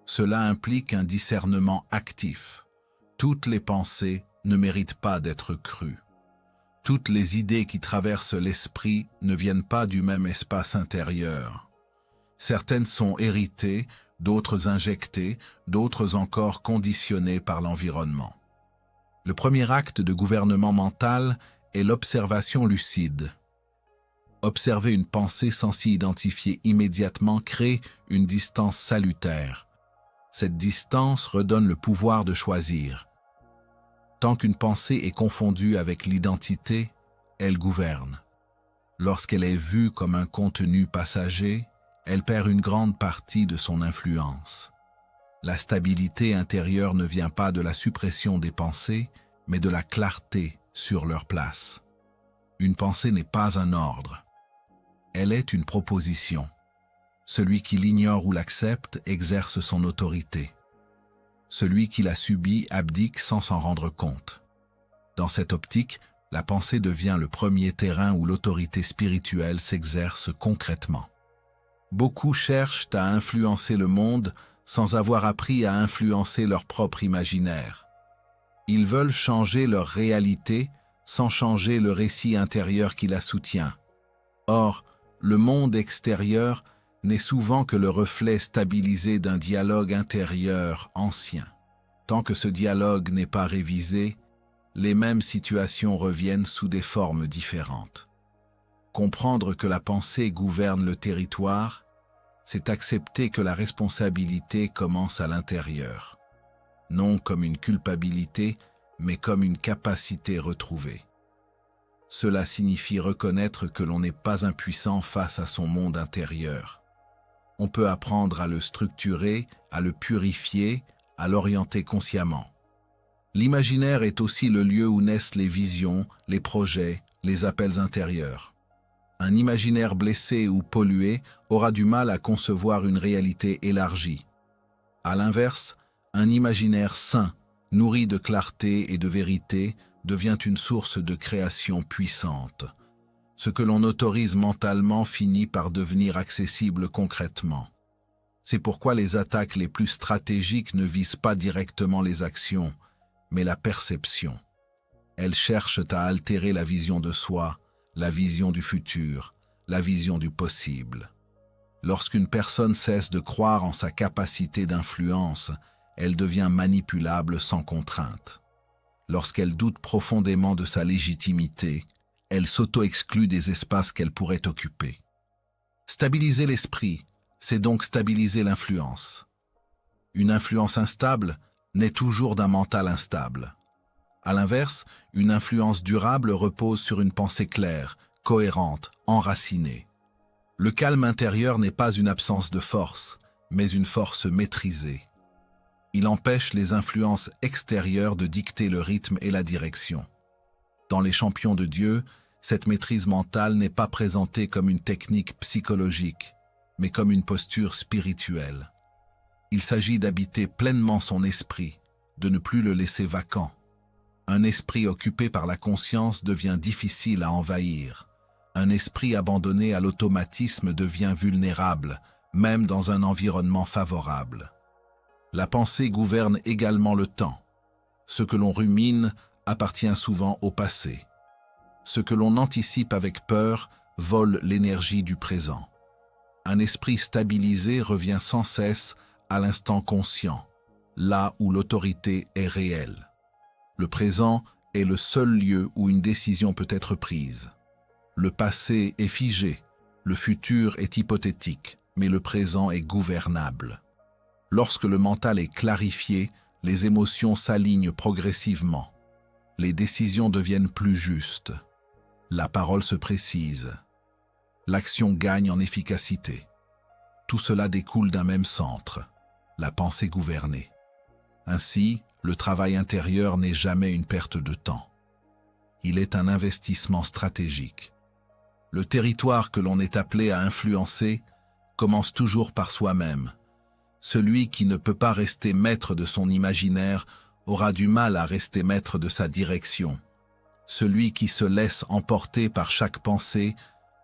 Cela implique un discernement actif. Toutes les pensées ne méritent pas d'être crues. Toutes les idées qui traversent l'esprit ne viennent pas du même espace intérieur. Certaines sont héritées, d'autres injectées, d'autres encore conditionnées par l'environnement. Le premier acte de gouvernement mental est l'observation lucide. Observer une pensée sans s'y identifier immédiatement crée une distance salutaire. Cette distance redonne le pouvoir de choisir. Tant qu'une pensée est confondue avec l'identité, elle gouverne. Lorsqu'elle est vue comme un contenu passager, elle perd une grande partie de son influence. La stabilité intérieure ne vient pas de la suppression des pensées, mais de la clarté sur leur place. Une pensée n'est pas un ordre. Elle est une proposition. Celui qui l'ignore ou l'accepte exerce son autorité. Celui qui la subit abdique sans s'en rendre compte. Dans cette optique, la pensée devient le premier terrain où l'autorité spirituelle s'exerce concrètement. Beaucoup cherchent à influencer le monde sans avoir appris à influencer leur propre imaginaire. Ils veulent changer leur réalité sans changer le récit intérieur qui la soutient. Or, le monde extérieur n'est souvent que le reflet stabilisé d'un dialogue intérieur ancien. Tant que ce dialogue n'est pas révisé, les mêmes situations reviennent sous des formes différentes. Comprendre que la pensée gouverne le territoire, c'est accepter que la responsabilité commence à l'intérieur, non comme une culpabilité, mais comme une capacité retrouvée. Cela signifie reconnaître que l'on n'est pas impuissant face à son monde intérieur. On peut apprendre à le structurer, à le purifier, à l'orienter consciemment. L'imaginaire est aussi le lieu où naissent les visions, les projets, les appels intérieurs. Un imaginaire blessé ou pollué aura du mal à concevoir une réalité élargie. À l'inverse, un imaginaire sain, nourri de clarté et de vérité, devient une source de création puissante. Ce que l'on autorise mentalement finit par devenir accessible concrètement. C'est pourquoi les attaques les plus stratégiques ne visent pas directement les actions, mais la perception. Elles cherchent à altérer la vision de soi, la vision du futur, la vision du possible. Lorsqu'une personne cesse de croire en sa capacité d'influence, elle devient manipulable sans contrainte. Lorsqu'elle doute profondément de sa légitimité, elle s'auto-exclut des espaces qu'elle pourrait occuper. Stabiliser l'esprit, c'est donc stabiliser l'influence. Une influence instable naît toujours d'un mental instable. À l'inverse, une influence durable repose sur une pensée claire, cohérente, enracinée. Le calme intérieur n'est pas une absence de force, mais une force maîtrisée. Il empêche les influences extérieures de dicter le rythme et la direction. Dans les champions de Dieu, cette maîtrise mentale n'est pas présentée comme une technique psychologique, mais comme une posture spirituelle. Il s'agit d'habiter pleinement son esprit, de ne plus le laisser vacant. Un esprit occupé par la conscience devient difficile à envahir. Un esprit abandonné à l'automatisme devient vulnérable, même dans un environnement favorable. La pensée gouverne également le temps. Ce que l'on rumine appartient souvent au passé. Ce que l'on anticipe avec peur vole l'énergie du présent. Un esprit stabilisé revient sans cesse à l'instant conscient, là où l'autorité est réelle. Le présent est le seul lieu où une décision peut être prise. Le passé est figé, le futur est hypothétique, mais le présent est gouvernable. Lorsque le mental est clarifié, les émotions s'alignent progressivement. Les décisions deviennent plus justes. La parole se précise. L'action gagne en efficacité. Tout cela découle d'un même centre, la pensée gouvernée. Ainsi, le travail intérieur n'est jamais une perte de temps. Il est un investissement stratégique. Le territoire que l'on est appelé à influencer commence toujours par soi-même. Celui qui ne peut pas rester maître de son imaginaire aura du mal à rester maître de sa direction. Celui qui se laisse emporter par chaque pensée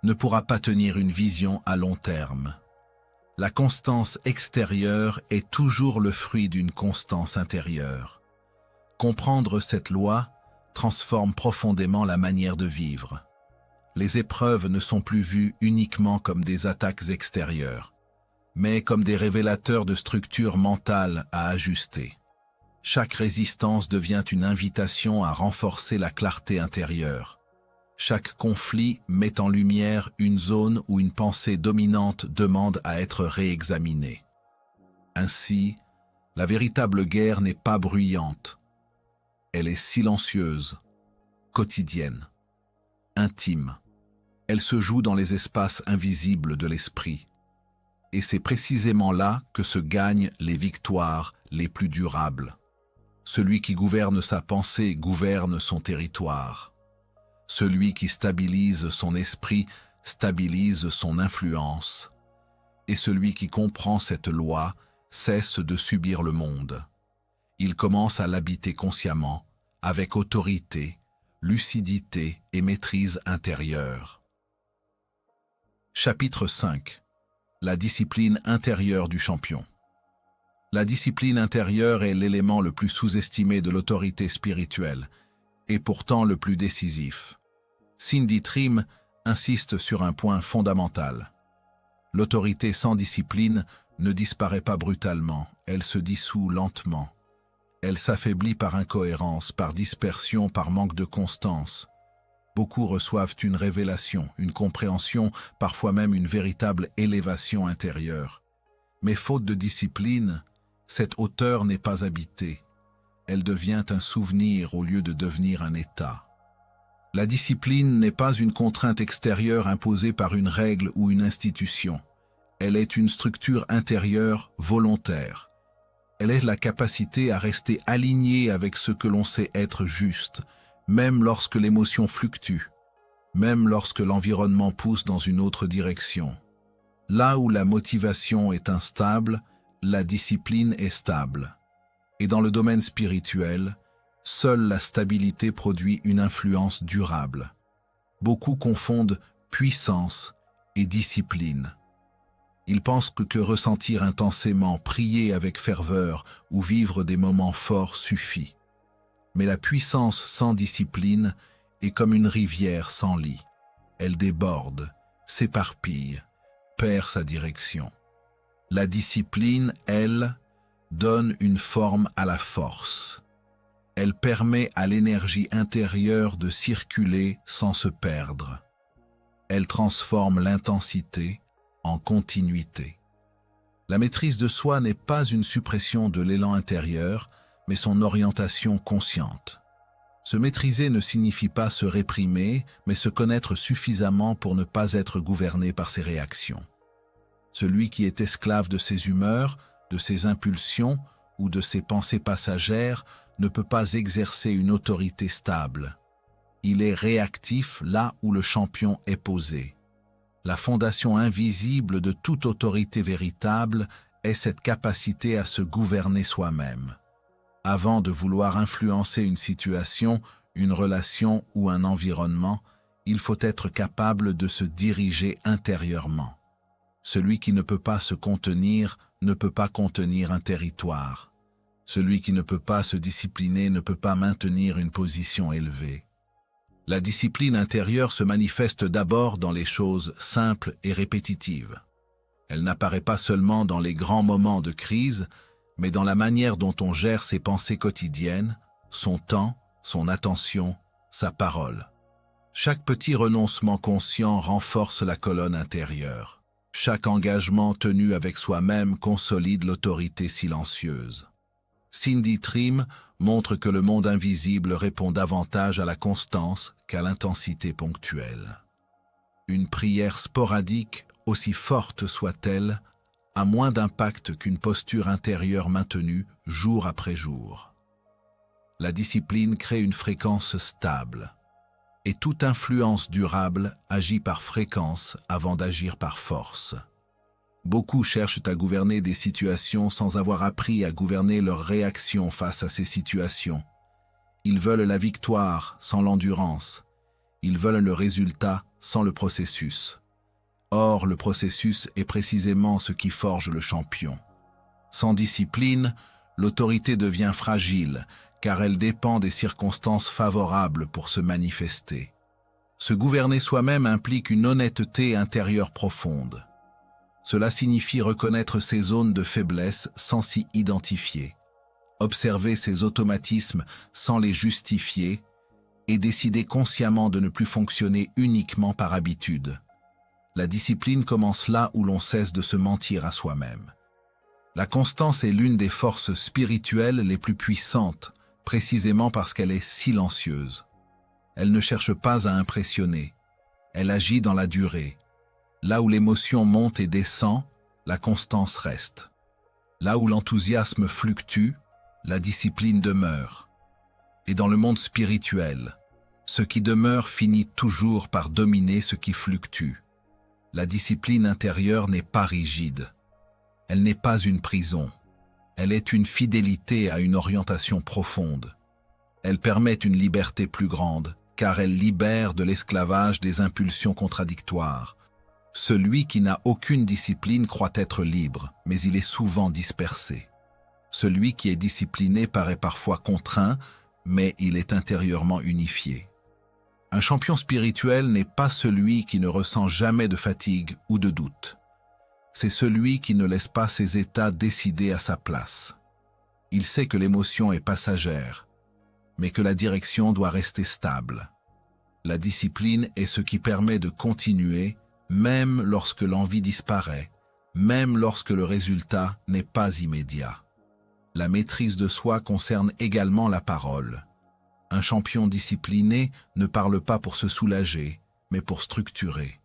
ne pourra pas tenir une vision à long terme. La constance extérieure est toujours le fruit d'une constance intérieure. Comprendre cette loi transforme profondément la manière de vivre. Les épreuves ne sont plus vues uniquement comme des attaques extérieures. mais comme des révélateurs de structures mentales à ajuster. Chaque résistance devient une invitation à renforcer la clarté intérieure. Chaque conflit met en lumière une zone où une pensée dominante demande à être réexaminée. Ainsi, la véritable guerre n'est pas bruyante. Elle est silencieuse, quotidienne, intime. Elle se joue dans les espaces invisibles de l'esprit. Et c'est précisément là que se gagnent les victoires les plus durables. Celui qui gouverne sa pensée gouverne son territoire. Celui qui stabilise son esprit stabilise son influence. Et celui qui comprend cette loi cesse de subir le monde. Il commence à l'habiter consciemment, avec autorité, lucidité et maîtrise intérieure. Chapitre 5. La discipline intérieure du champion. La discipline intérieure est l'élément le plus sous-estimé de l'autorité spirituelle, et pourtant le plus décisif. Cindy Trimm insiste sur un point fondamental. L'autorité sans discipline ne disparaît pas brutalement, elle se dissout lentement. Elle s'affaiblit par incohérence, par dispersion, par manque de constance. Beaucoup reçoivent une révélation, une compréhension, parfois même une véritable élévation intérieure. Mais faute de discipline, cette hauteur n'est pas habitée. Elle devient un souvenir au lieu de devenir un état. La discipline n'est pas une contrainte extérieure imposée par une règle ou une institution. Elle est une structure intérieure volontaire. Elle est la capacité à rester aligné avec ce que l'on sait être juste, même lorsque l'émotion fluctue, même lorsque l'environnement pousse dans une autre direction. Là où la motivation est instable, la discipline est stable. Et dans le domaine spirituel, seule la stabilité produit une influence durable. Beaucoup confondent puissance et discipline. Ils pensent que ressentir intensément, prier avec ferveur ou vivre des moments forts suffit. Mais la puissance sans discipline est comme une rivière sans lit. Elle déborde, s'éparpille, perd sa direction. La discipline, elle, donne une forme à la force. Elle permet à l'énergie intérieure de circuler sans se perdre. Elle transforme l'intensité en continuité. La maîtrise de soi n'est pas une suppression de l'élan intérieur, mais son orientation consciente. Se maîtriser ne signifie pas se réprimer, mais se connaître suffisamment pour ne pas être gouverné par ses réactions. Celui qui est esclave de ses humeurs, de ses impulsions ou de ses pensées passagères ne peut pas exercer une autorité stable. Il est réactif là où le champion est posé. La fondation invisible de toute autorité véritable est cette capacité à se gouverner soi-même. Avant de vouloir influencer une situation, une relation ou un environnement, il faut être capable de se diriger intérieurement. Celui qui ne peut pas se contenir ne peut pas contenir un territoire. Celui qui ne peut pas se discipliner ne peut pas maintenir une position élevée. La discipline intérieure se manifeste d'abord dans les choses simples et répétitives. Elle n'apparaît pas seulement dans les grands moments de crise, mais dans la manière dont on gère ses pensées quotidiennes, son temps, son attention, sa parole. Chaque petit renoncement conscient renforce la colonne intérieure. Chaque engagement tenu avec soi-même consolide l'autorité silencieuse. Cindy Trimm montre que le monde invisible répond davantage à la constance qu'à l'intensité ponctuelle. Une prière sporadique, aussi forte soit-elle, a moins d'impact qu'une posture intérieure maintenue jour après jour. La discipline crée une fréquence stable, et toute influence durable agit par fréquence avant d'agir par force. Beaucoup cherchent à gouverner des situations sans avoir appris à gouverner leurs réactions face à ces situations. Ils veulent la victoire sans l'endurance. Ils veulent le résultat sans le processus. Or, le processus est précisément ce qui forge le champion. Sans discipline, l'autorité devient fragile, car elle dépend des circonstances favorables pour se manifester. Se gouverner soi-même implique une honnêteté intérieure profonde. Cela signifie reconnaître ses zones de faiblesse sans s'y identifier, observer ses automatismes sans les justifier et décider consciemment de ne plus fonctionner uniquement par habitude. La discipline commence là où l'on cesse de se mentir à soi-même. La constance est l'une des forces spirituelles les plus puissantes, précisément parce qu'elle est silencieuse. Elle ne cherche pas à impressionner, elle agit dans la durée. Là où l'émotion monte et descend, la constance reste. Là où l'enthousiasme fluctue, la discipline demeure. Et dans le monde spirituel, ce qui demeure finit toujours par dominer ce qui fluctue. La discipline intérieure n'est pas rigide. Elle n'est pas une prison. Elle est une fidélité à une orientation profonde. Elle permet une liberté plus grande, car elle libère de l'esclavage des impulsions contradictoires. Celui qui n'a aucune discipline croit être libre, mais il est souvent dispersé. Celui qui est discipliné paraît parfois contraint, mais il est intérieurement unifié. Un champion spirituel n'est pas celui qui ne ressent jamais de fatigue ou de doute. C'est celui qui ne laisse pas ses états décider à sa place. Il sait que l'émotion est passagère, mais que la direction doit rester stable. La discipline est ce qui permet de continuer, même lorsque l'envie disparaît, même lorsque le résultat n'est pas immédiat. La maîtrise de soi concerne également la parole. Un champion discipliné ne parle pas pour se soulager, mais pour structurer.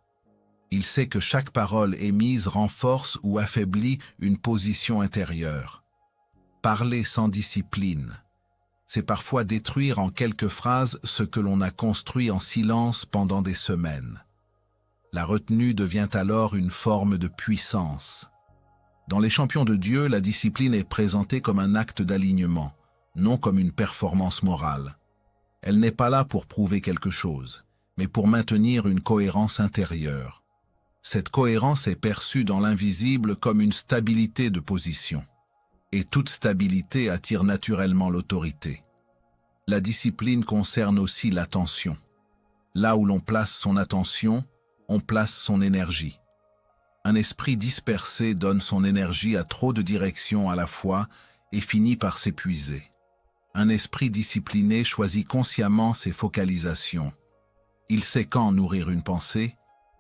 Il sait que chaque parole émise renforce ou affaiblit une position intérieure. Parler sans discipline, c'est parfois détruire en quelques phrases ce que l'on a construit en silence pendant des semaines. La retenue devient alors une forme de puissance. Dans les champions de Dieu, la discipline est présentée comme un acte d'alignement, non comme une performance morale. Elle n'est pas là pour prouver quelque chose, mais pour maintenir une cohérence intérieure. Cette cohérence est perçue dans l'invisible comme une stabilité de position. Et toute stabilité attire naturellement l'autorité. La discipline concerne aussi l'attention. Là où l'on place son attention, on place son énergie. Un esprit dispersé donne son énergie à trop de directions à la fois et finit par s'épuiser. Un esprit discipliné choisit consciemment ses focalisations. Il sait quand nourrir une pensée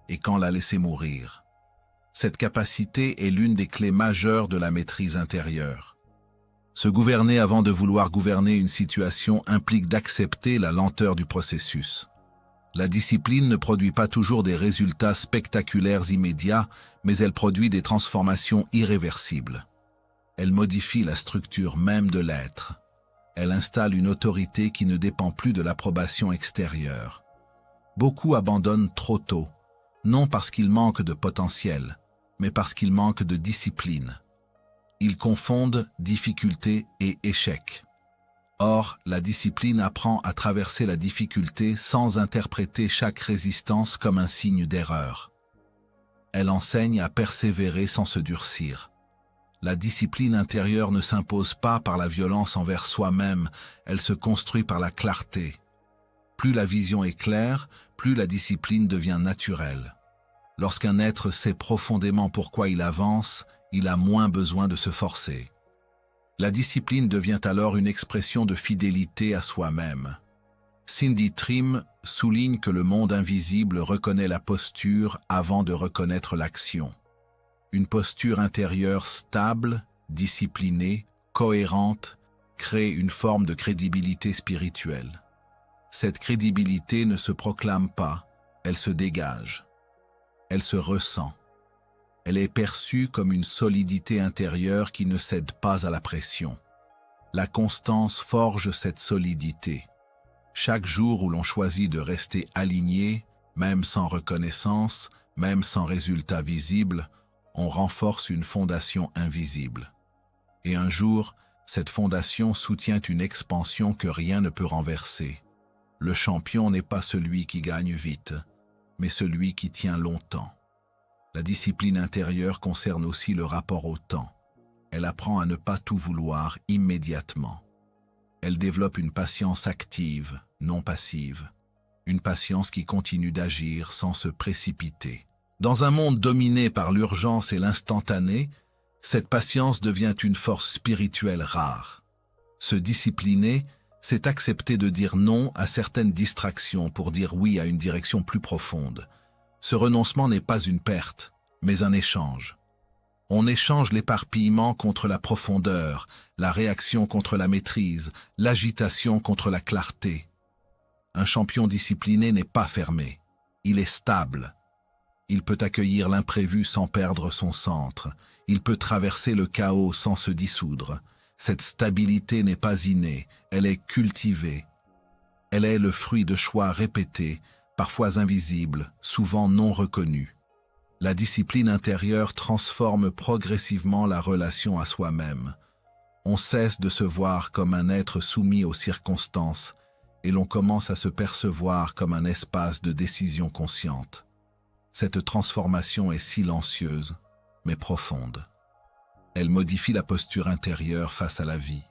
et quand la laisser mourir. Cette capacité est l'une des clés majeures de la maîtrise intérieure. Se gouverner avant de vouloir gouverner une situation implique d'accepter la lenteur du processus. La discipline ne produit pas toujours des résultats spectaculaires immédiats, mais elle produit des transformations irréversibles. Elle modifie la structure même de l'être. Elle installe une autorité qui ne dépend plus de l'approbation extérieure. Beaucoup abandonnent trop tôt, non parce qu'ils manquent de potentiel, mais parce qu'ils manquent de discipline. Ils confondent difficulté et échec. Or, la discipline apprend à traverser la difficulté sans interpréter chaque résistance comme un signe d'erreur. Elle enseigne à persévérer sans se durcir. La discipline intérieure ne s'impose pas par la violence envers soi-même, elle se construit par la clarté. Plus la vision est claire, plus la discipline devient naturelle. Lorsqu'un être sait profondément pourquoi il avance, il a moins besoin de se forcer. La discipline devient alors une expression de fidélité à soi-même. Cindy Trimm souligne que le monde invisible reconnaît la posture avant de reconnaître l'action. Une posture intérieure stable, disciplinée, cohérente, crée une forme de crédibilité spirituelle. Cette crédibilité ne se proclame pas, elle se dégage. Elle se ressent. Elle est perçue comme une solidité intérieure qui ne cède pas à la pression. La constance forge cette solidité. Chaque jour où l'on choisit de rester aligné, même sans reconnaissance, même sans résultat visible, on renforce une fondation invisible. Et un jour, cette fondation soutient une expansion que rien ne peut renverser. Le champion n'est pas celui qui gagne vite, mais celui qui tient longtemps. La discipline intérieure concerne aussi le rapport au temps. Elle apprend à ne pas tout vouloir immédiatement. Elle développe une patience active, non passive. Une patience qui continue d'agir sans se précipiter. Dans un monde dominé par l'urgence et l'instantané, cette patience devient une force spirituelle rare. Se discipliner, c'est accepter de dire non à certaines distractions pour dire oui à une direction plus profonde. Ce renoncement n'est pas une perte, mais un échange. On échange l'éparpillement contre la profondeur, la réaction contre la maîtrise, l'agitation contre la clarté. Un champion discipliné n'est pas fermé, il est stable. Il peut accueillir l'imprévu sans perdre son centre, il peut traverser le chaos sans se dissoudre. Cette stabilité n'est pas innée, elle est cultivée. Elle est le fruit de choix répétés, parfois invisibles, souvent non reconnus. La discipline intérieure transforme progressivement la relation à soi-même. On cesse de se voir comme un être soumis aux circonstances et l'on commence à se percevoir comme un espace de décision consciente. Cette transformation est silencieuse, mais profonde. Elle modifie la posture intérieure face à la vie.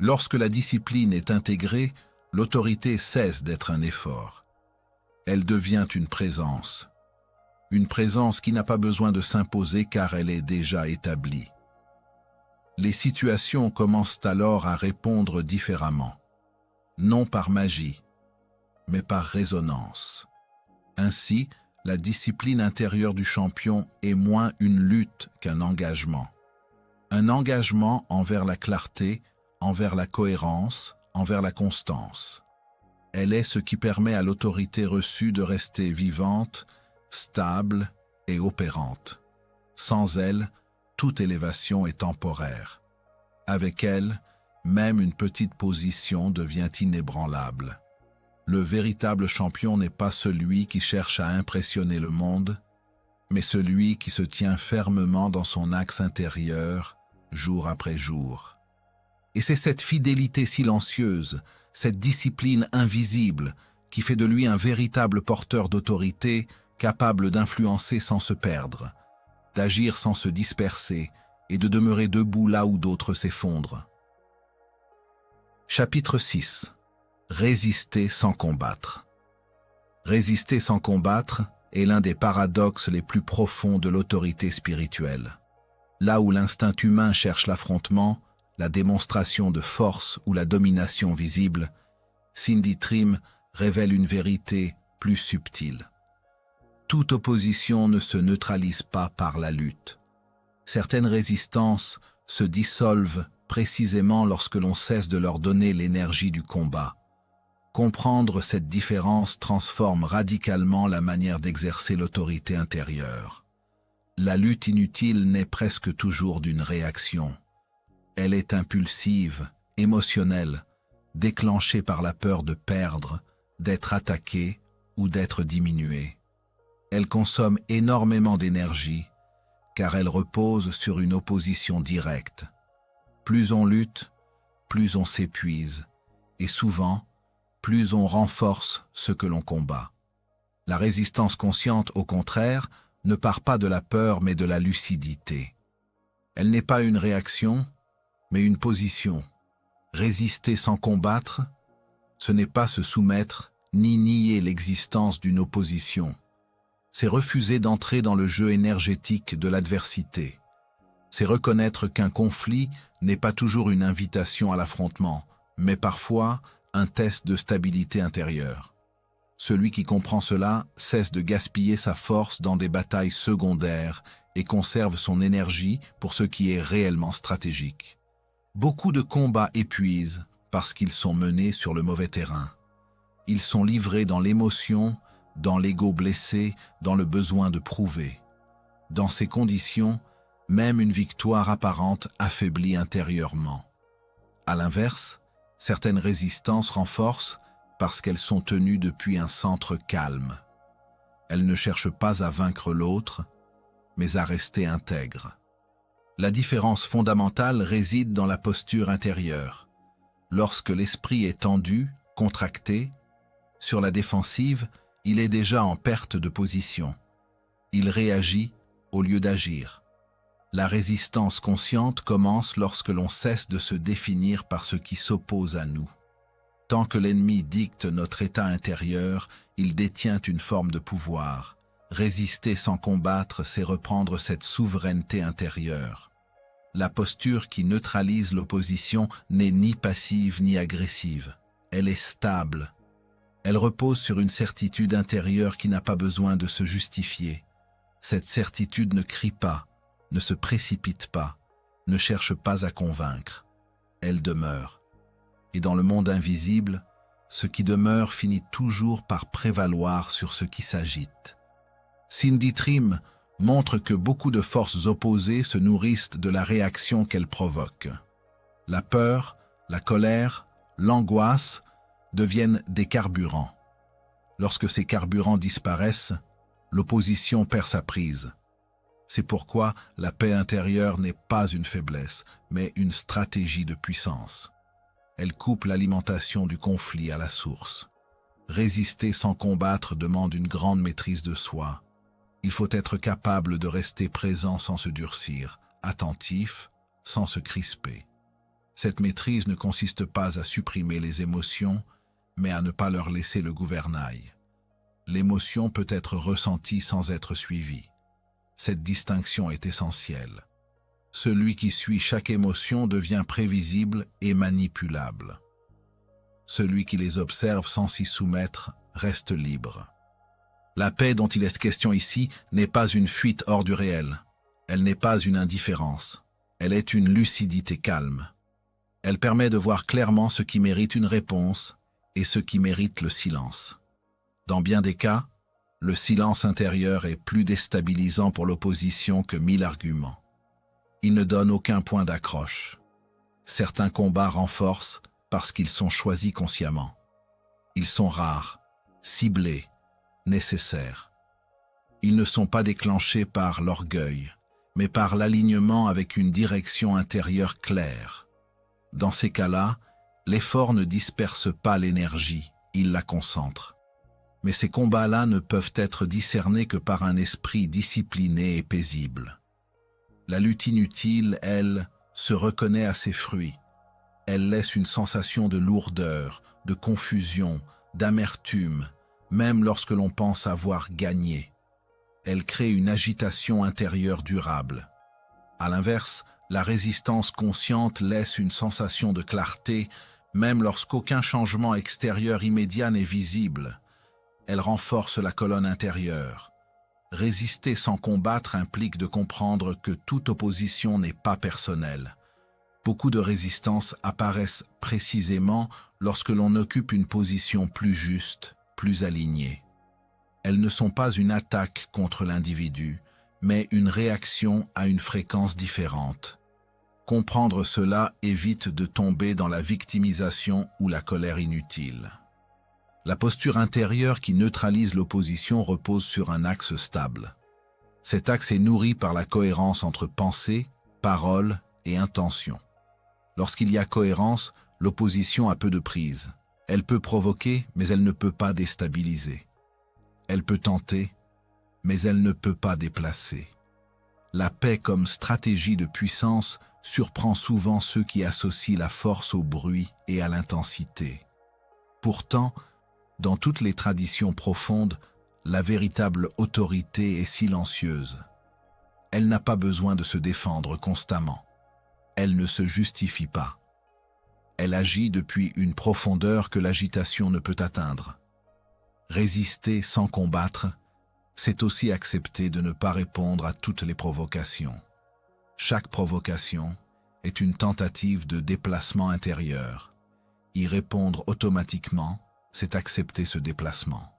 Lorsque la discipline est intégrée, l'autorité cesse d'être un effort. Elle devient une présence qui n'a pas besoin de s'imposer car elle est déjà établie. Les situations commencent alors à répondre différemment, non par magie, mais par résonance. Ainsi, la discipline intérieure du champion est moins une lutte qu'un engagement. Un engagement envers la clarté, envers la cohérence, envers la constance. Elle est ce qui permet à l'autorité reçue de rester vivante, stable et opérante. Sans elle, toute élévation est temporaire. Avec elle, même une petite position devient inébranlable. Le véritable champion n'est pas celui qui cherche à impressionner le monde, mais celui qui se tient fermement dans son axe intérieur, jour après jour. Et c'est cette fidélité silencieuse, cette discipline invisible, qui fait de lui un véritable porteur d'autorité, capable d'influencer sans se perdre, d'agir sans se disperser et de demeurer debout là où d'autres s'effondrent. Chapitre 6. Résister sans combattre. Résister sans combattre est l'un des paradoxes les plus profonds de l'autorité spirituelle. Là où l'instinct humain cherche l'affrontement, la démonstration de force ou la domination visible, Cindy Trimm révèle une vérité plus subtile. Toute opposition ne se neutralise pas par la lutte. Certaines résistances se dissolvent précisément lorsque l'on cesse de leur donner l'énergie du combat. Comprendre cette différence transforme radicalement la manière d'exercer l'autorité intérieure. La lutte inutile naît presque toujours d'une réaction. Elle est impulsive, émotionnelle, déclenchée par la peur de perdre, d'être attaqué ou d'être diminué. Elle consomme énormément d'énergie, car elle repose sur une opposition directe. Plus on lutte, plus on s'épuise, et souvent, plus on renforce ce que l'on combat. La résistance consciente, au contraire, ne part pas de la peur mais de la lucidité. Elle n'est pas une réaction, mais une position. Résister sans combattre, ce n'est pas se soumettre ni nier l'existence d'une opposition. C'est refuser d'entrer dans le jeu énergétique de l'adversité. C'est reconnaître qu'un conflit n'est pas toujours une invitation à l'affrontement, mais parfois un test de stabilité intérieure. Celui qui comprend cela cesse de gaspiller sa force dans des batailles secondaires et conserve son énergie pour ce qui est réellement stratégique. Beaucoup de combats épuisent parce qu'ils sont menés sur le mauvais terrain. Ils sont livrés dans l'émotion, dans l'ego blessé, dans le besoin de prouver. Dans ces conditions, même une victoire apparente affaiblit intérieurement. À l'inverse, certaines résistances renforcent parce qu'elles sont tenues depuis un centre calme. Elles ne cherchent pas à vaincre l'autre, mais à rester intègres. La différence fondamentale réside dans la posture intérieure. Lorsque l'esprit est tendu, contracté, sur la défensive, il est déjà en perte de position. Il réagit au lieu d'agir. La résistance consciente commence lorsque l'on cesse de se définir par ce qui s'oppose à nous. Tant que l'ennemi dicte notre état intérieur, il détient une forme de pouvoir. Résister sans combattre, c'est reprendre cette souveraineté intérieure. La posture qui neutralise l'opposition n'est ni passive ni agressive. Elle est stable. Elle repose sur une certitude intérieure qui n'a pas besoin de se justifier. Cette certitude ne crie pas, ne se précipite pas, ne cherche pas à convaincre. Elle demeure. Et dans le monde invisible, ce qui demeure finit toujours par prévaloir sur ce qui s'agite. Cindy Trimm montre que beaucoup de forces opposées se nourrissent de la réaction qu'elles provoquent. La peur, la colère, l'angoisse deviennent des carburants. Lorsque ces carburants disparaissent, l'opposition perd sa prise. C'est pourquoi la paix intérieure n'est pas une faiblesse, mais une stratégie de puissance. Elle coupe l'alimentation du conflit à la source. Résister sans combattre demande une grande maîtrise de soi. Il faut être capable de rester présent sans se durcir, attentif sans se crisper. Cette maîtrise ne consiste pas à supprimer les émotions, mais à ne pas leur laisser le gouvernail. L'émotion peut être ressentie sans être suivie. Cette distinction est essentielle. Celui qui suit chaque émotion devient prévisible et manipulable. Celui qui les observe sans s'y soumettre reste libre. La paix dont il est question ici n'est pas une fuite hors du réel. Elle n'est pas une indifférence. Elle est une lucidité calme. Elle permet de voir clairement ce qui mérite une réponse et ce qui mérite le silence. Dans bien des cas, le silence intérieur est plus déstabilisant pour l'opposition que 1000 arguments. Il ne donne aucun point d'accroche. Certains combats renforcent parce qu'ils sont choisis consciemment. Ils sont rares, ciblés, nécessaires. Ils ne sont pas déclenchés par l'orgueil, mais par l'alignement avec une direction intérieure claire. Dans ces cas-là, l'effort ne disperse pas l'énergie, il la concentre. Mais ces combats-là ne peuvent être discernés que par un esprit discipliné et paisible. La lutte inutile, elle, se reconnaît à ses fruits. Elle laisse une sensation de lourdeur, de confusion, d'amertume, même lorsque l'on pense avoir gagné. Elle crée une agitation intérieure durable. À l'inverse, la résistance consciente laisse une sensation de clarté, même lorsqu'aucun changement extérieur immédiat n'est visible. Elle renforce la colonne intérieure. Résister sans combattre implique de comprendre que toute opposition n'est pas personnelle. Beaucoup de résistances apparaissent précisément lorsque l'on occupe une position plus juste, plus alignée. Elles ne sont pas une attaque contre l'individu, mais une réaction à une fréquence différente. Comprendre cela évite de tomber dans la victimisation ou la colère inutile. La posture intérieure qui neutralise l'opposition repose sur un axe stable. Cet axe est nourri par la cohérence entre pensée, parole et intention. Lorsqu'il y a cohérence, l'opposition a peu de prise. Elle peut provoquer, mais elle ne peut pas déstabiliser. Elle peut tenter, mais elle ne peut pas déplacer. La paix comme stratégie de puissance surprend souvent ceux qui associent la force au bruit et à l'intensité. Pourtant, dans toutes les traditions profondes, la véritable autorité est silencieuse. Elle n'a pas besoin de se défendre constamment. Elle ne se justifie pas. Elle agit depuis une profondeur que l'agitation ne peut atteindre. Résister sans combattre, c'est aussi accepter de ne pas répondre à toutes les provocations. Chaque provocation est une tentative de déplacement intérieur. Y répondre automatiquement, c'est accepter ce déplacement.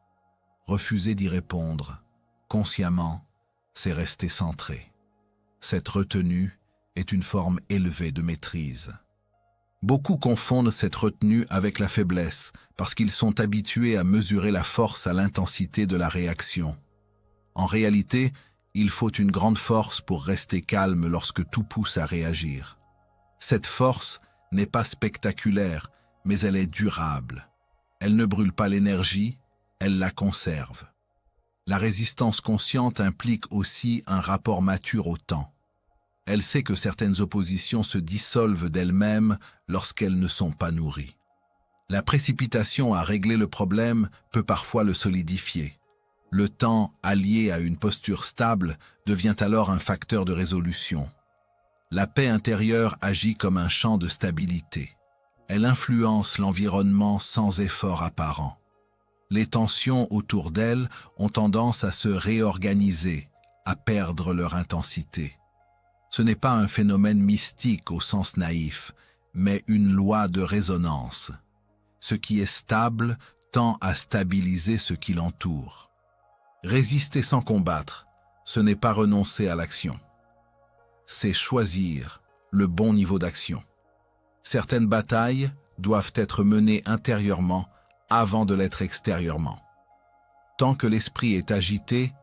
Refuser d'y répondre, consciemment, c'est rester centré. Cette retenue est une forme élevée de maîtrise. Beaucoup confondent cette retenue avec la faiblesse, parce qu'ils sont habitués à mesurer la force à l'intensité de la réaction. En réalité, il faut une grande force pour rester calme lorsque tout pousse à réagir. Cette force n'est pas spectaculaire, mais elle est durable. Elle ne brûle pas l'énergie, elle la conserve. La résistance consciente implique aussi un rapport mature au temps. Elle sait que certaines oppositions se dissolvent d'elles-mêmes lorsqu'elles ne sont pas nourries. La précipitation à régler le problème peut parfois le solidifier. Le temps, allié à une posture stable, devient alors un facteur de résolution. La paix intérieure agit comme un champ de stabilité. Elle influence l'environnement sans effort apparent. Les tensions autour d'elle ont tendance à se réorganiser, à perdre leur intensité. Ce n'est pas un phénomène mystique au sens naïf, mais une loi de résonance. Ce qui est stable tend à stabiliser ce qui l'entoure. Résister sans combattre, ce n'est pas renoncer à l'action. C'est choisir le bon niveau d'action. Certaines batailles doivent être menées intérieurement avant de l'être extérieurement. Tant que l'esprit est agité,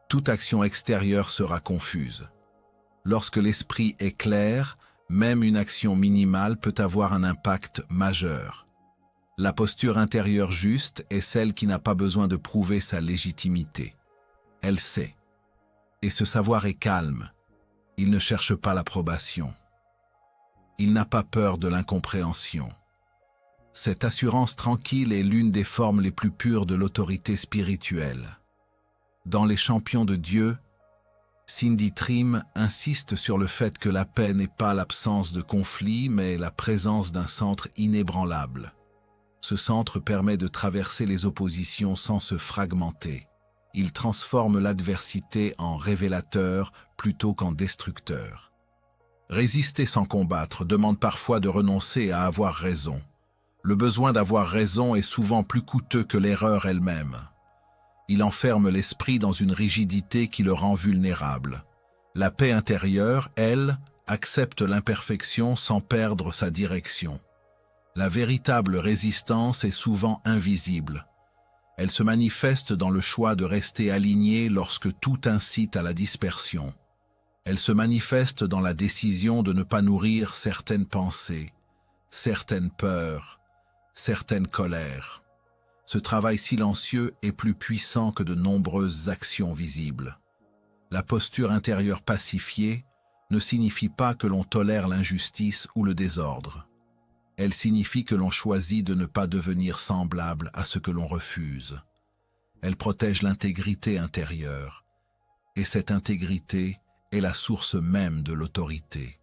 toute action extérieure sera confuse. Lorsque l'esprit est clair, même une action minimale peut avoir un impact majeur. La posture intérieure juste est celle qui n'a pas besoin de prouver sa légitimité. Elle sait. Et ce savoir est calme. Il ne cherche pas l'approbation. Il n'a pas peur de l'incompréhension. Cette assurance tranquille est l'une des formes les plus pures de l'autorité spirituelle. Dans Les Champions de Dieu, Cindy Trimm insiste sur le fait que la paix n'est pas l'absence de conflit, mais la présence d'un centre inébranlable. Ce centre permet de traverser les oppositions sans se fragmenter. Il transforme l'adversité en révélateur plutôt qu'en destructeur. Résister sans combattre demande parfois de renoncer à avoir raison. Le besoin d'avoir raison est souvent plus coûteux que l'erreur elle-même. Il enferme l'esprit dans une rigidité qui le rend vulnérable. La paix intérieure, elle, accepte l'imperfection sans perdre sa direction. La véritable résistance est souvent invisible. Elle se manifeste dans le choix de rester aligné lorsque tout incite à la dispersion. Elle se manifeste dans la décision de ne pas nourrir certaines pensées, certaines peurs, certaines colères. Ce travail silencieux est plus puissant que de nombreuses actions visibles. La posture intérieure pacifiée ne signifie pas que l'on tolère l'injustice ou le désordre. Elle signifie que l'on choisit de ne pas devenir semblable à ce que l'on refuse. Elle protège l'intégrité intérieure, et cette intégrité est la source même de l'autorité.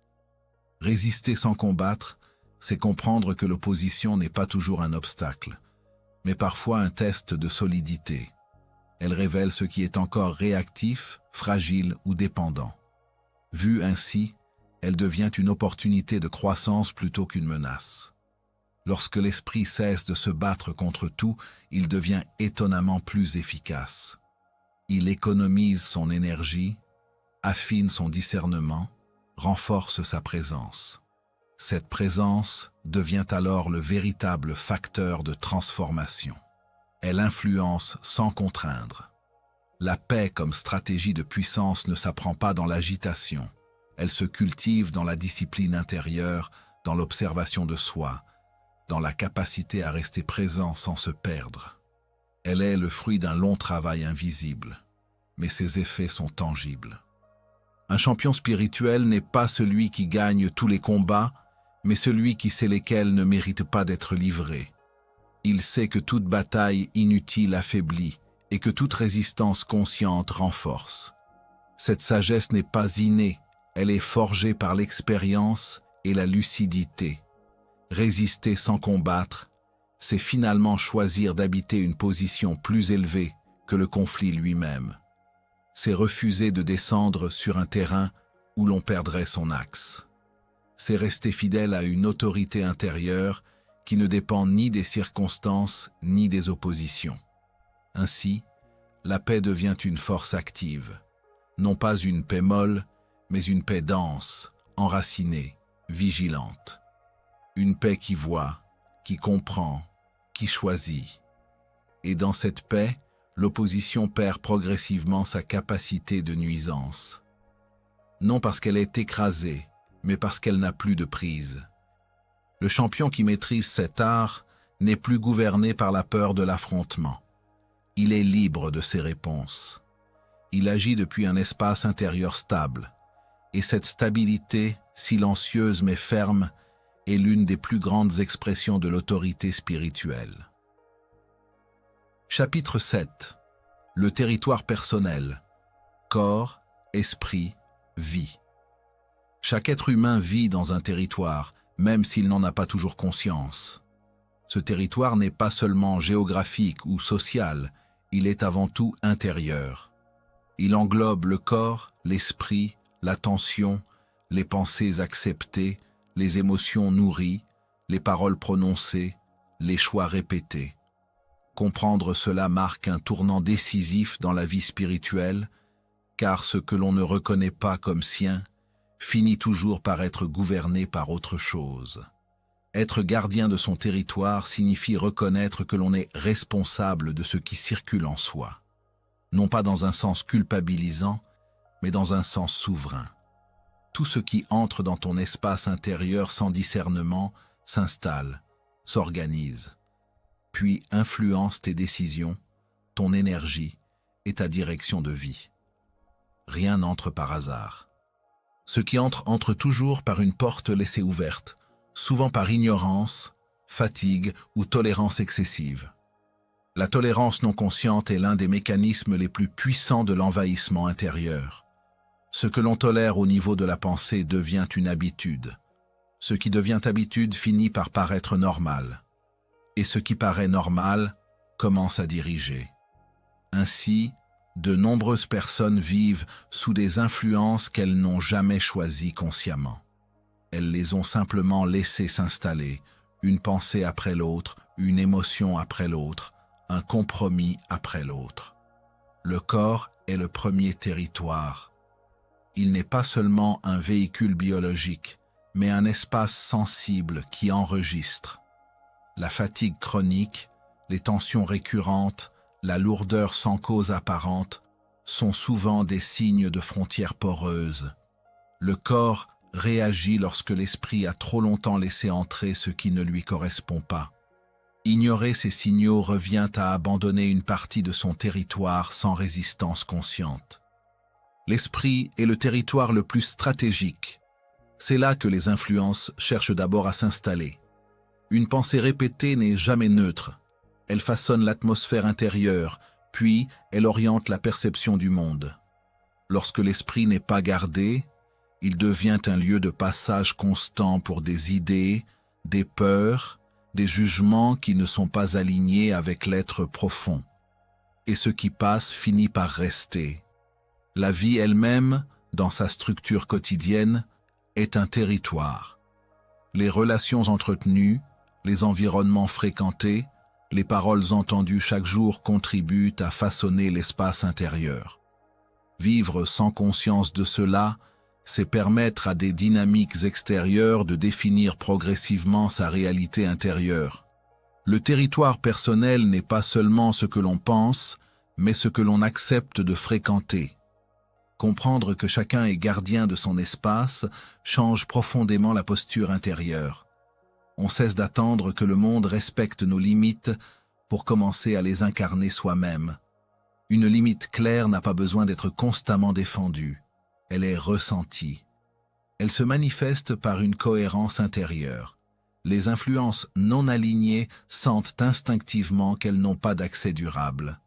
Résister sans combattre, c'est comprendre que l'opposition n'est pas toujours un obstacle, mais parfois un test de solidité. Elle révèle ce qui est encore réactif, fragile ou dépendant. Vue ainsi, elle devient une opportunité de croissance plutôt qu'une menace. Lorsque l'esprit cesse de se battre contre tout, il devient étonnamment plus efficace. Il économise son énergie, affine son discernement, renforce sa présence. Cette présence devient alors le véritable facteur de transformation. Elle influence sans contraindre. La paix comme stratégie de puissance ne s'apprend pas dans l'agitation. Elle se cultive dans la discipline intérieure, dans l'observation de soi, dans la capacité à rester présent sans se perdre. Elle est le fruit d'un long travail invisible, mais ses effets sont tangibles. Un champion spirituel n'est pas celui qui gagne tous les combats, mais celui qui sait lesquels ne méritent pas d'être livrés. Il sait que toute bataille inutile affaiblit et que toute résistance consciente renforce. Cette sagesse n'est pas innée, elle est forgée par l'expérience et la lucidité. Résister sans combattre, c'est finalement choisir d'habiter une position plus élevée que le conflit lui-même. C'est refuser de descendre sur un terrain où l'on perdrait son axe. C'est rester fidèle à une autorité intérieure qui ne dépend ni des circonstances ni des oppositions. Ainsi, la paix devient une force active, non pas une paix molle, mais une paix dense, enracinée, vigilante. Une paix qui voit, qui comprend, qui choisit. Et dans cette paix, l'opposition perd progressivement sa capacité de nuisance. Non parce qu'elle est écrasée, mais parce qu'elle n'a plus de prise. Le champion qui maîtrise cet art n'est plus gouverné par la peur de l'affrontement. Il est libre de ses réponses. Il agit depuis un espace intérieur stable, et cette stabilité, silencieuse mais ferme, est l'une des plus grandes expressions de l'autorité spirituelle. Chapitre 7. Le territoire personnel. Corps, esprit, vie. Chaque être humain vit dans un territoire, même s'il n'en a pas toujours conscience. Ce territoire n'est pas seulement géographique ou social, il est avant tout intérieur. Il englobe le corps, l'esprit, l'attention, les pensées acceptées, les émotions nourries, les paroles prononcées, les choix répétés. Comprendre cela marque un tournant décisif dans la vie spirituelle, car ce que l'on ne reconnaît pas comme sien finit toujours par être gouverné par autre chose. Être gardien de son territoire signifie reconnaître que l'on est responsable de ce qui circule en soi, non pas dans un sens culpabilisant, mais dans un sens souverain. Tout ce qui entre dans ton espace intérieur sans discernement s'installe, s'organise, puis influence tes décisions, ton énergie et ta direction de vie. Rien n'entre par hasard. Ce qui entre toujours par une porte laissée ouverte, souvent par ignorance, fatigue ou tolérance excessive. La tolérance non consciente est l'un des mécanismes les plus puissants de l'envahissement intérieur. Ce que l'on tolère au niveau de la pensée devient une habitude. Ce qui devient habitude finit par paraître normal. Et ce qui paraît normal commence à diriger. Ainsi, de nombreuses personnes vivent sous des influences qu'elles n'ont jamais choisies consciemment. Elles les ont simplement laissées s'installer, une pensée après l'autre, une émotion après l'autre, un compromis après l'autre. Le corps est le premier territoire. Il n'est pas seulement un véhicule biologique, mais un espace sensible qui enregistre. La fatigue chronique, les tensions récurrentes, la lourdeur sans cause apparente sont souvent des signes de frontières poreuses. Le corps réagit lorsque l'esprit a trop longtemps laissé entrer ce qui ne lui correspond pas. Ignorer ces signaux revient à abandonner une partie de son territoire sans résistance consciente. L'esprit est le territoire le plus stratégique. C'est là que les influences cherchent d'abord à s'installer. Une pensée répétée n'est jamais neutre. Elle façonne l'atmosphère intérieure, puis elle oriente la perception du monde. Lorsque l'esprit n'est pas gardé, il devient un lieu de passage constant pour des idées, des peurs, des jugements qui ne sont pas alignés avec l'être profond. Et ce qui passe finit par rester. La vie elle-même, dans sa structure quotidienne, est un territoire. Les relations entretenues, les environnements fréquentés, les paroles entendues chaque jour contribuent à façonner l'espace intérieur. Vivre sans conscience de cela, c'est permettre à des dynamiques extérieures de définir progressivement sa réalité intérieure. Le territoire personnel n'est pas seulement ce que l'on pense, mais ce que l'on accepte de fréquenter. Comprendre que chacun est gardien de son espace change profondément la posture intérieure. On cesse d'attendre que le monde respecte nos limites pour commencer à les incarner soi-même. Une limite claire n'a pas besoin d'être constamment défendue. Elle est ressentie. Elle se manifeste par une cohérence intérieure. Les influences non alignées sentent instinctivement qu'elles n'ont pas d'accès durable.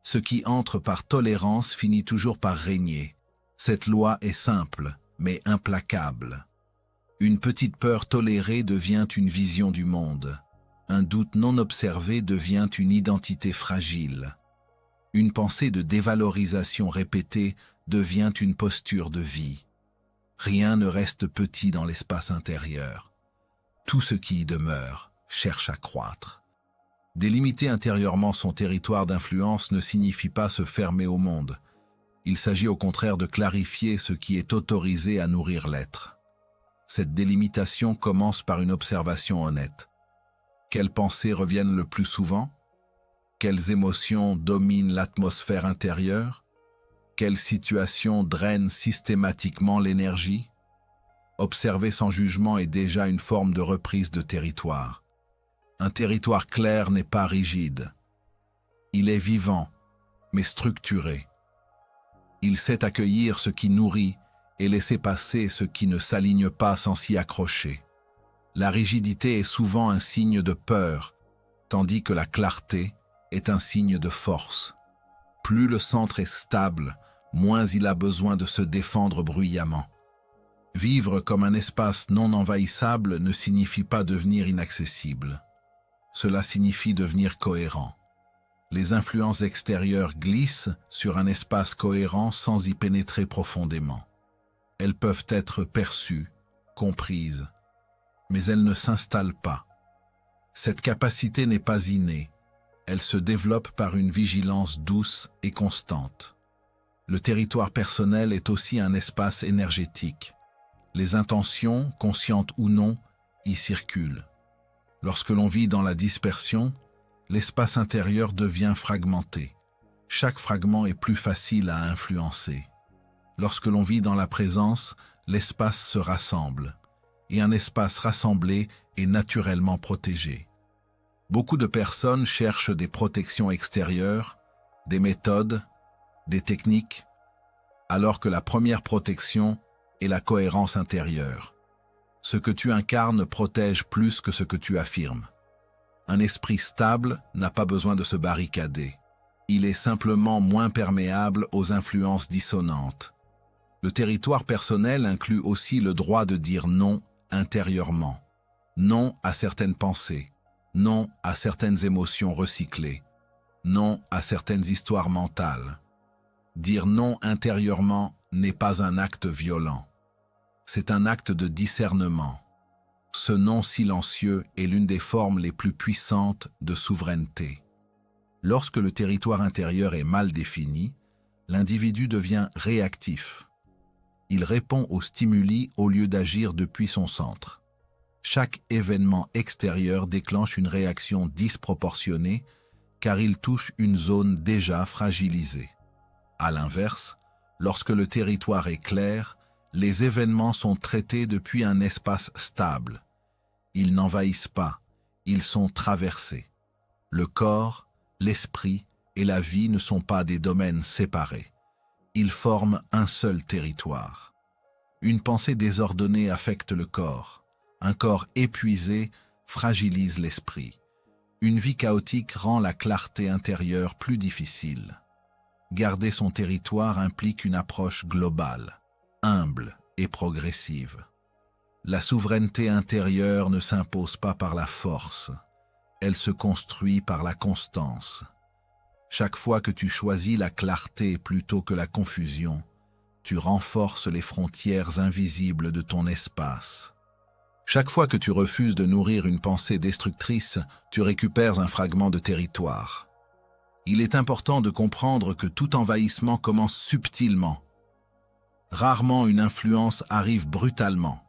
Ce qui entre par tolérance finit toujours par régner. Cette loi est simple, mais implacable. Une petite peur tolérée devient une vision du monde. Un doute non observé devient une identité fragile. Une pensée de dévalorisation répétée devient une posture de vie. Rien ne reste petit dans l'espace intérieur. Tout ce qui y demeure cherche à croître. Délimiter intérieurement son territoire d'influence ne signifie pas se fermer au monde. Il s'agit au contraire de clarifier ce qui est autorisé à nourrir l'être. Cette délimitation commence par une observation honnête. Quelles pensées reviennent le plus souvent? Quelles émotions dominent l'atmosphère intérieure? Quelles situations drainent systématiquement l'énergie? Observer sans jugement est déjà une forme de reprise de territoire. Un territoire clair n'est pas rigide. Il est vivant, mais structuré. Il sait accueillir ce qui nourrit et laisser passer ce qui ne s'aligne pas sans s'y accrocher. La rigidité est souvent un signe de peur, tandis que la clarté est un signe de force. Plus le centre est stable, moins il a besoin de se défendre bruyamment. Vivre comme un espace non envahissable ne signifie pas devenir inaccessible. Cela signifie devenir cohérent. Les influences extérieures glissent sur un espace cohérent sans y pénétrer profondément. Elles peuvent être perçues, comprises, mais elles ne s'installent pas. Cette capacité n'est pas innée, elle se développe par une vigilance douce et constante. Le territoire personnel est aussi un espace énergétique. Les intentions, conscientes ou non, y circulent. Lorsque l'on vit dans la dispersion, l'espace intérieur devient fragmenté. Chaque fragment est plus facile à influencer. Lorsque l'on vit dans la présence, l'espace se rassemble, et un espace rassemblé est naturellement protégé. Beaucoup de personnes cherchent des protections extérieures, des méthodes, des techniques, alors que la première protection est la cohérence intérieure. Ce que tu incarnes protège plus que ce que tu affirmes. Un esprit stable n'a pas besoin de se barricader. Il est simplement moins perméable aux influences dissonantes. Le territoire personnel inclut aussi le droit de dire non intérieurement. Non à certaines pensées. Non à certaines émotions recyclées. Non à certaines histoires mentales. Dire non intérieurement n'est pas un acte violent. C'est un acte de discernement. Ce non silencieux est l'une des formes les plus puissantes de souveraineté. Lorsque le territoire intérieur est mal défini, l'individu devient réactif. Il répond aux stimuli au lieu d'agir depuis son centre. Chaque événement extérieur déclenche une réaction disproportionnée car il touche une zone déjà fragilisée. À l'inverse, lorsque le territoire est clair, les événements sont traités depuis un espace stable. Ils n'envahissent pas, ils sont traversés. Le corps, l'esprit et la vie ne sont pas des domaines séparés. Ils forment un seul territoire. Une pensée désordonnée affecte le corps. Un corps épuisé fragilise l'esprit. Une vie chaotique rend la clarté intérieure plus difficile. Garder son territoire implique une approche globale, humble et progressive. La souveraineté intérieure ne s'impose pas par la force, elle se construit par la constance. Chaque fois que tu choisis la clarté plutôt que la confusion, tu renforces les frontières invisibles de ton espace. Chaque fois que tu refuses de nourrir une pensée destructrice, tu récupères un fragment de territoire. Il est important de comprendre que tout envahissement commence subtilement. Rarement une influence arrive brutalement.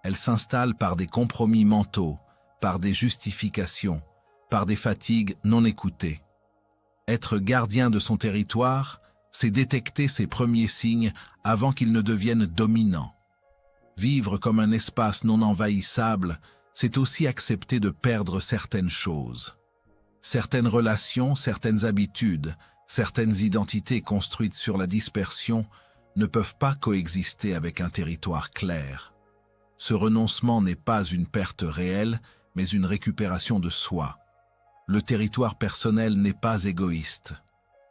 Elle s'installe par des compromis mentaux, par des justifications, par des fatigues non écoutées. Être gardien de son territoire, c'est détecter ses premiers signes avant qu'ils ne deviennent dominants. Vivre comme un espace non envahissable, c'est aussi accepter de perdre certaines choses. Certaines relations, certaines habitudes, certaines identités construites sur la dispersion ne peuvent pas coexister avec un territoire clair. Ce renoncement n'est pas une perte réelle, mais une récupération de soi. Le territoire personnel n'est pas égoïste.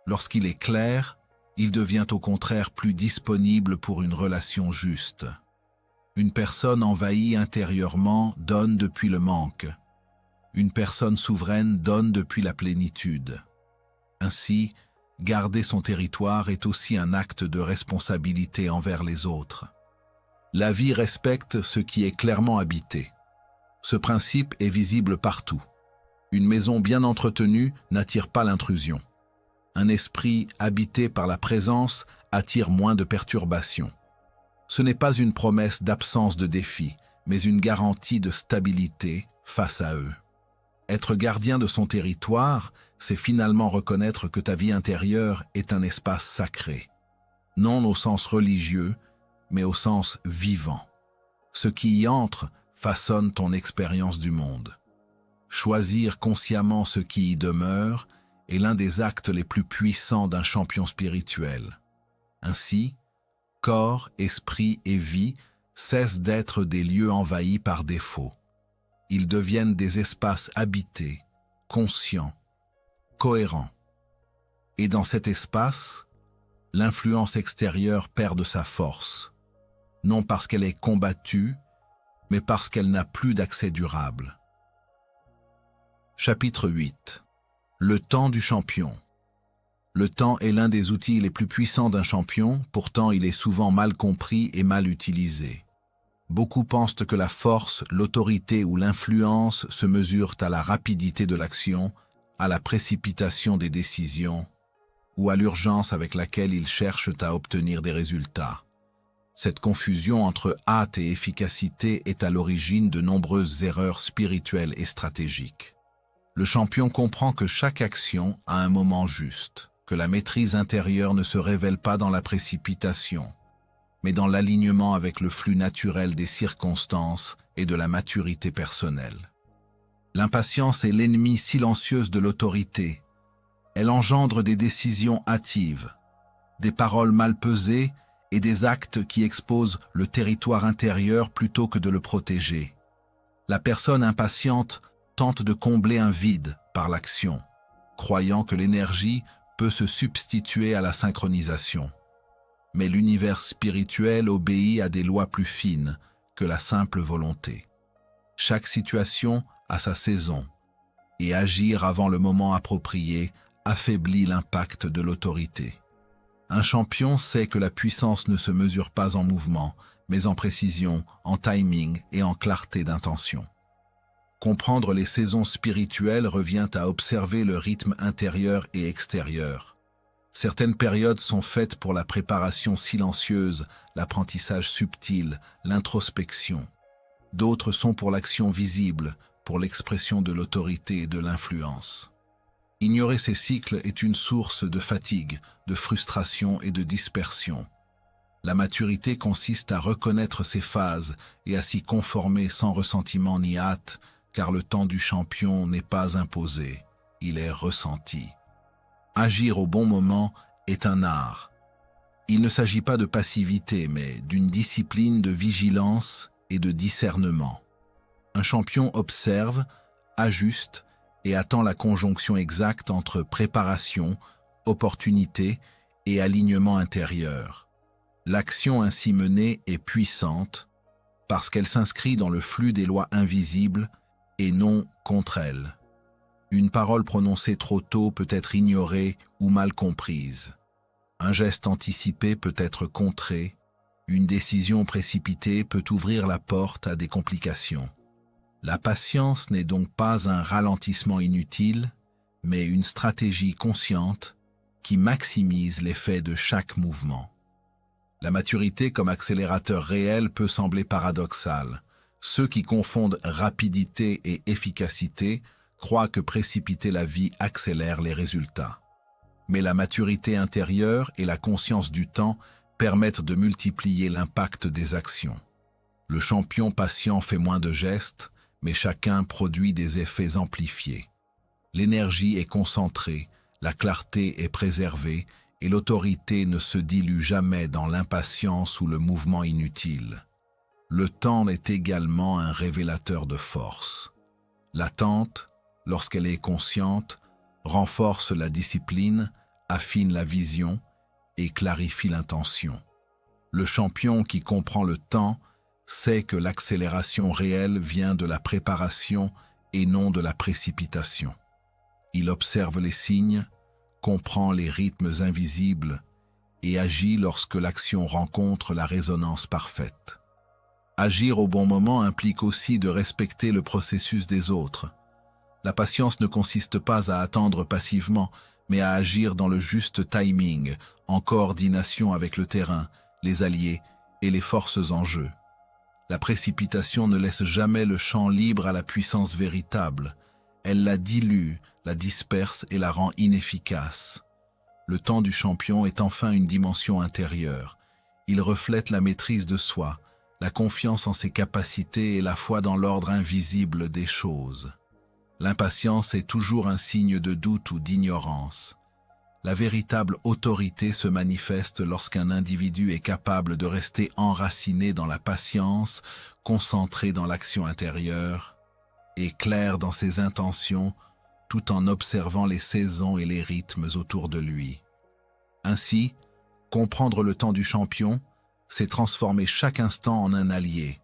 Lorsqu'il est clair, il devient au contraire plus disponible pour une relation juste. Une personne envahie intérieurement donne depuis le manque. Une personne souveraine donne depuis la plénitude. Ainsi, garder son territoire est aussi un acte de responsabilité envers les autres. La vie respecte ce qui est clairement habité. Ce principe est visible partout. Une maison bien entretenue n'attire pas l'intrusion. Un esprit habité par la présence attire moins de perturbations. Ce n'est pas une promesse d'absence de défis, mais une garantie de stabilité face à eux. Être gardien de son territoire, c'est finalement reconnaître que ta vie intérieure est un espace sacré. Non au sens religieux, mais au sens vivant. Ce qui y entre façonne ton expérience du monde. Choisir consciemment ce qui y demeure est l'un des actes les plus puissants d'un champion spirituel. Ainsi, corps, esprit et vie cessent d'être des lieux envahis par défaut. Ils deviennent des espaces habités, conscients, cohérents. Et dans cet espace, l'influence extérieure perd de sa force, non parce qu'elle est combattue, mais parce qu'elle n'a plus d'accès durable. Chapitre 8. Le temps du champion. Le temps est l'un des outils les plus puissants d'un champion, pourtant il est souvent mal compris et mal utilisé. Beaucoup pensent que la force, l'autorité ou l'influence se mesurent à la rapidité de l'action, à la précipitation des décisions ou à l'urgence avec laquelle ils cherchent à obtenir des résultats. Cette confusion entre hâte et efficacité est à l'origine de nombreuses erreurs spirituelles et stratégiques. Le champion comprend que chaque action a un moment juste, que la maîtrise intérieure ne se révèle pas dans la précipitation, mais dans l'alignement avec le flux naturel des circonstances et de la maturité personnelle. L'impatience est l'ennemie silencieuse de l'autorité. Elle engendre des décisions hâtives, des paroles mal pesées et des actes qui exposent le territoire intérieur plutôt que de le protéger. La personne impatiente tente de combler un vide par l'action, croyant que l'énergie peut se substituer à la synchronisation. Mais l'univers spirituel obéit à des lois plus fines que la simple volonté. Chaque situation a sa saison, et agir avant le moment approprié affaiblit l'impact de l'autorité. Un champion sait que la puissance ne se mesure pas en mouvement, mais en précision, en timing et en clarté d'intention. Comprendre les saisons spirituelles revient à observer le rythme intérieur et extérieur. Certaines périodes sont faites pour la préparation silencieuse, l'apprentissage subtil, l'introspection. D'autres sont pour l'action visible, pour l'expression de l'autorité et de l'influence. Ignorer ces cycles est une source de fatigue, de frustration et de dispersion. La maturité consiste à reconnaître ces phases et à s'y conformer sans ressentiment ni hâte, car le temps du champion n'est pas imposé, il est ressenti. Agir au bon moment est un art. Il ne s'agit pas de passivité, mais d'une discipline de vigilance et de discernement. Un champion observe, ajuste et attend la conjonction exacte entre préparation, opportunité et alignement intérieur. L'action ainsi menée est puissante parce qu'elle s'inscrit dans le flux des lois invisibles et non contre elles. Une parole prononcée trop tôt peut être ignorée ou mal comprise. Un geste anticipé peut être contré. Une décision précipitée peut ouvrir la porte à des complications. La patience n'est donc pas un ralentissement inutile, mais une stratégie consciente qui maximise l'effet de chaque mouvement. La maturité comme accélérateur réel peut sembler paradoxale. Ceux qui confondent rapidité et efficacité croient que précipiter la vie accélère les résultats. Mais la maturité intérieure et la conscience du temps permettent de multiplier l'impact des actions. Le champion patient fait moins de gestes, mais chacun produit des effets amplifiés. L'énergie est concentrée, la clarté est préservée et l'autorité ne se dilue jamais dans l'impatience ou le mouvement inutile. Le temps est également un révélateur de force. L'attente, lorsqu'elle est consciente, renforce la discipline, affine la vision et clarifie l'intention. Le champion qui comprend le temps sait que l'accélération réelle vient de la préparation et non de la précipitation. Il observe les signes, comprend les rythmes invisibles et agit lorsque l'action rencontre la résonance parfaite. Agir au bon moment implique aussi de respecter le processus des autres. La patience ne consiste pas à attendre passivement, mais à agir dans le juste timing, en coordination avec le terrain, les alliés et les forces en jeu. La précipitation ne laisse jamais le champ libre à la puissance véritable. Elle la dilue, la disperse et la rend inefficace. Le temps du champion est enfin une dimension intérieure. Il reflète la maîtrise de soi, la confiance en ses capacités et la foi dans l'ordre invisible des choses. L'impatience est toujours un signe de doute ou d'ignorance. La véritable autorité se manifeste lorsqu'un individu est capable de rester enraciné dans la patience, concentré dans l'action intérieure et clair dans ses intentions, tout en observant les saisons et les rythmes autour de lui. Ainsi, comprendre le temps du champion, c'est transformer chaque instant en un allié.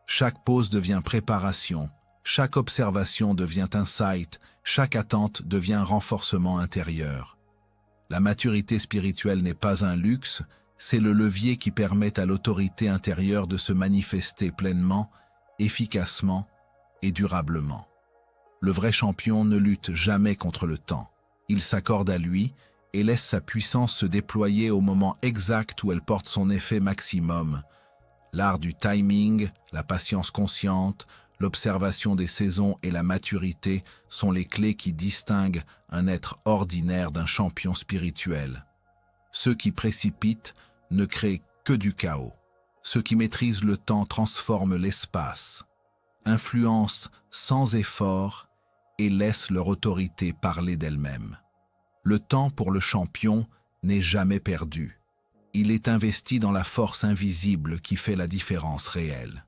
Chaque pause devient préparation, chaque observation devient insight, chaque attente devient renforcement intérieur. La maturité spirituelle n'est pas un luxe, c'est le levier qui permet à l'autorité intérieure de se manifester pleinement, efficacement et durablement. Le vrai champion ne lutte jamais contre le temps. Il s'accorde à lui et laisse sa puissance se déployer au moment exact où elle porte son effet maximum. L'art du timing, la patience consciente, l'observation des saisons et la maturité sont les clés qui distinguent un être ordinaire d'un champion spirituel. Ceux qui précipitent ne créent que du chaos. Ceux qui maîtrisent le temps transforment l'espace, influencent sans effort et laissent leur autorité parler d'elle-même. Le temps pour le champion n'est jamais perdu. Il est investi dans la force invisible qui fait la différence réelle.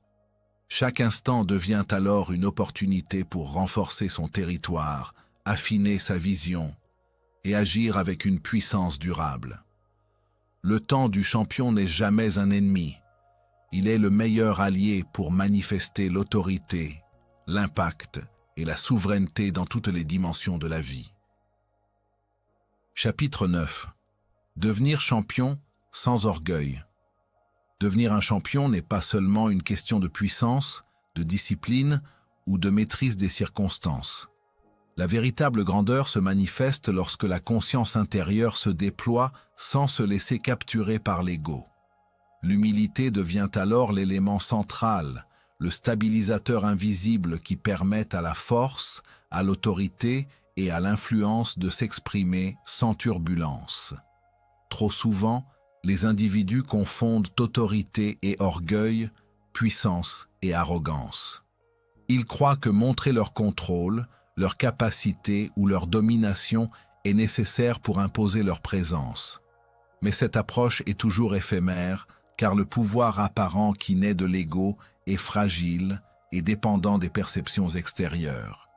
Chaque instant devient alors une opportunité pour renforcer son territoire, affiner sa vision et agir avec une puissance durable. Le temps du champion n'est jamais un ennemi. Il est le meilleur allié pour manifester l'autorité, l'impact et la souveraineté dans toutes les dimensions de la vie. Chapitre 9. Devenir champion sans orgueil. Devenir un champion n'est pas seulement une question de puissance, de discipline ou de maîtrise des circonstances. La véritable grandeur se manifeste lorsque la conscience intérieure se déploie sans se laisser capturer par l'ego. L'humilité devient alors l'élément central, le stabilisateur invisible qui permet à la force, à l'autorité et à l'influence de s'exprimer sans turbulence. Trop souvent, les individus confondent autorité et orgueil, puissance et arrogance. Ils croient que montrer leur contrôle, leur capacité ou leur domination est nécessaire pour imposer leur présence. Mais cette approche est toujours éphémère, car le pouvoir apparent qui naît de l'ego est fragile et dépendant des perceptions extérieures.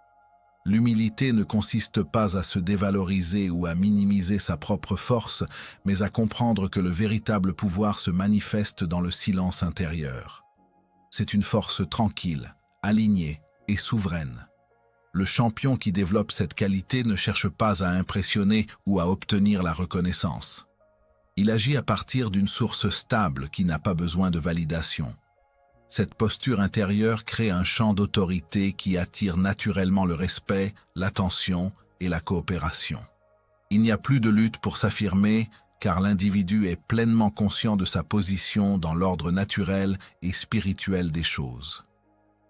L'humilité ne consiste pas à se dévaloriser ou à minimiser sa propre force, mais à comprendre que le véritable pouvoir se manifeste dans le silence intérieur. C'est une force tranquille, alignée et souveraine. Le champion qui développe cette qualité ne cherche pas à impressionner ou à obtenir la reconnaissance. Il agit à partir d'une source stable qui n'a pas besoin de validation. Cette posture intérieure crée un champ d'autorité qui attire naturellement le respect, l'attention et la coopération. Il n'y a plus de lutte pour s'affirmer, car l'individu est pleinement conscient de sa position dans l'ordre naturel et spirituel des choses.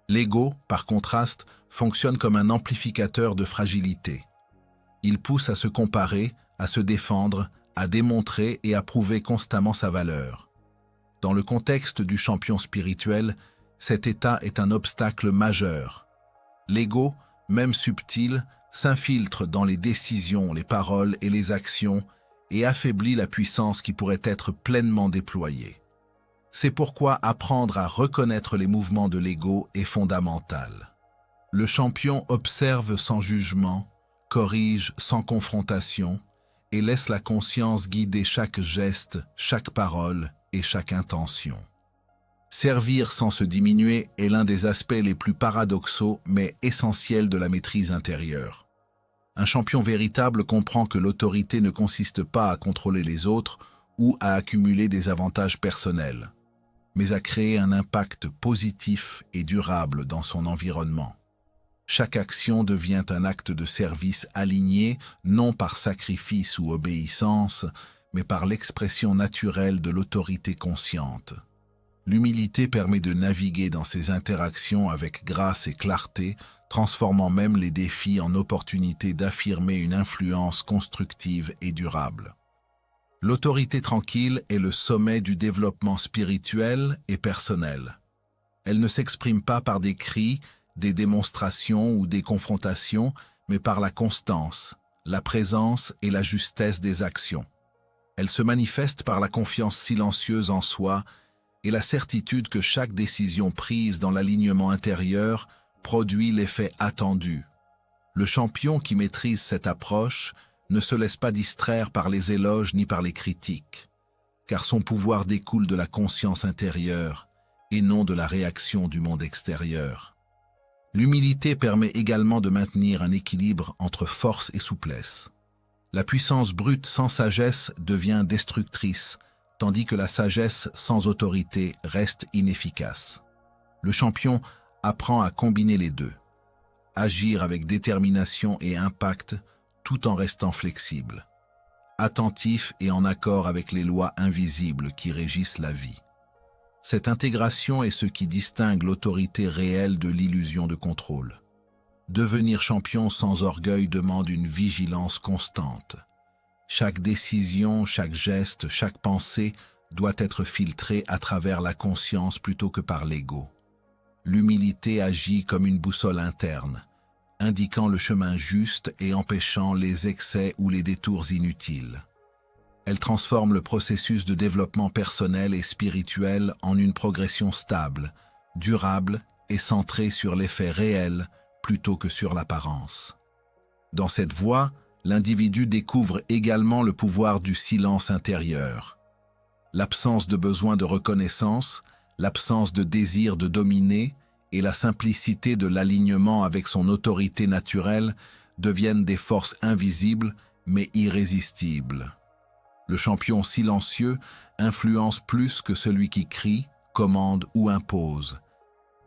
L'ego, par contraste, fonctionne comme un amplificateur de fragilité. Il pousse à se comparer, à se défendre, à démontrer et à prouver constamment sa valeur. Dans le contexte du champion spirituel, cet état est un obstacle majeur. L'ego, même subtil, s'infiltre dans les décisions, les paroles et les actions et affaiblit la puissance qui pourrait être pleinement déployée. C'est pourquoi apprendre à reconnaître les mouvements de l'ego est fondamental. Le champion observe sans jugement, corrige sans confrontation et laisse la conscience guider chaque geste, chaque parole et chaque intention. Servir sans se diminuer est l'un des aspects les plus paradoxaux mais essentiels de la maîtrise intérieure. Un champion véritable comprend que l'autorité ne consiste pas à contrôler les autres ou à accumuler des avantages personnels, mais à créer un impact positif et durable dans son environnement. Chaque action devient un acte de service aligné, non par sacrifice ou obéissance, mais par l'expression naturelle de l'autorité consciente. L'humilité permet de naviguer dans ces interactions avec grâce et clarté, transformant même les défis en opportunités d'affirmer une influence constructive et durable. L'autorité tranquille est le sommet du développement spirituel et personnel. Elle ne s'exprime pas par des cris, des démonstrations ou des confrontations, mais par la constance, la présence et la justesse des actions. Elle se manifeste par la confiance silencieuse en soi et la certitude que chaque décision prise dans l'alignement intérieur produit l'effet attendu. Le champion qui maîtrise cette approche ne se laisse pas distraire par les éloges ni par les critiques, car son pouvoir découle de la conscience intérieure et non de la réaction du monde extérieur. L'humilité permet également de maintenir un équilibre entre force et souplesse. La puissance brute sans sagesse devient destructrice, tandis que la sagesse sans autorité reste inefficace. Le champion apprend à combiner les deux, agir avec détermination et impact tout en restant flexible, attentif et en accord avec les lois invisibles qui régissent la vie. Cette intégration est ce qui distingue l'autorité réelle de l'illusion de contrôle. Devenir champion sans orgueil demande une vigilance constante. Chaque décision, chaque geste, chaque pensée doit être filtrée à travers la conscience plutôt que par l'ego. L'humilité agit comme une boussole interne, indiquant le chemin juste et empêchant les excès ou les détours inutiles. Elle transforme le processus de développement personnel et spirituel en une progression stable, durable et centrée sur l'effet réel plutôt que sur l'apparence. Dans cette voie, l'individu découvre également le pouvoir du silence intérieur. L'absence de besoin de reconnaissance, l'absence de désir de dominer et la simplicité de l'alignement avec son autorité naturelle deviennent des forces invisibles mais irrésistibles. Le champion silencieux influence plus que celui qui crie, commande ou impose,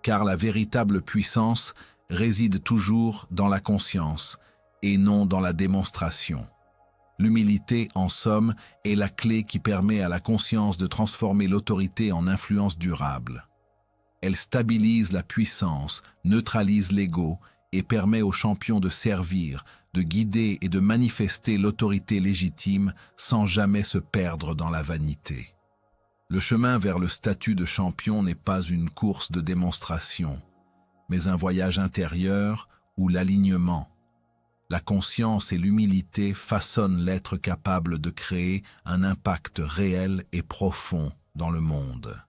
car la véritable puissance réside toujours dans la conscience et non dans la démonstration. L'humilité, en somme, est la clé qui permet à la conscience de transformer l'autorité en influence durable. Elle stabilise la puissance, neutralise l'ego et permet au champion de servir, de guider et de manifester l'autorité légitime sans jamais se perdre dans la vanité. Le chemin vers le statut de champion n'est pas une course de démonstration, mais un voyage intérieur où l'alignement, la conscience et l'humilité façonnent l'être capable de créer un impact réel et profond dans le monde.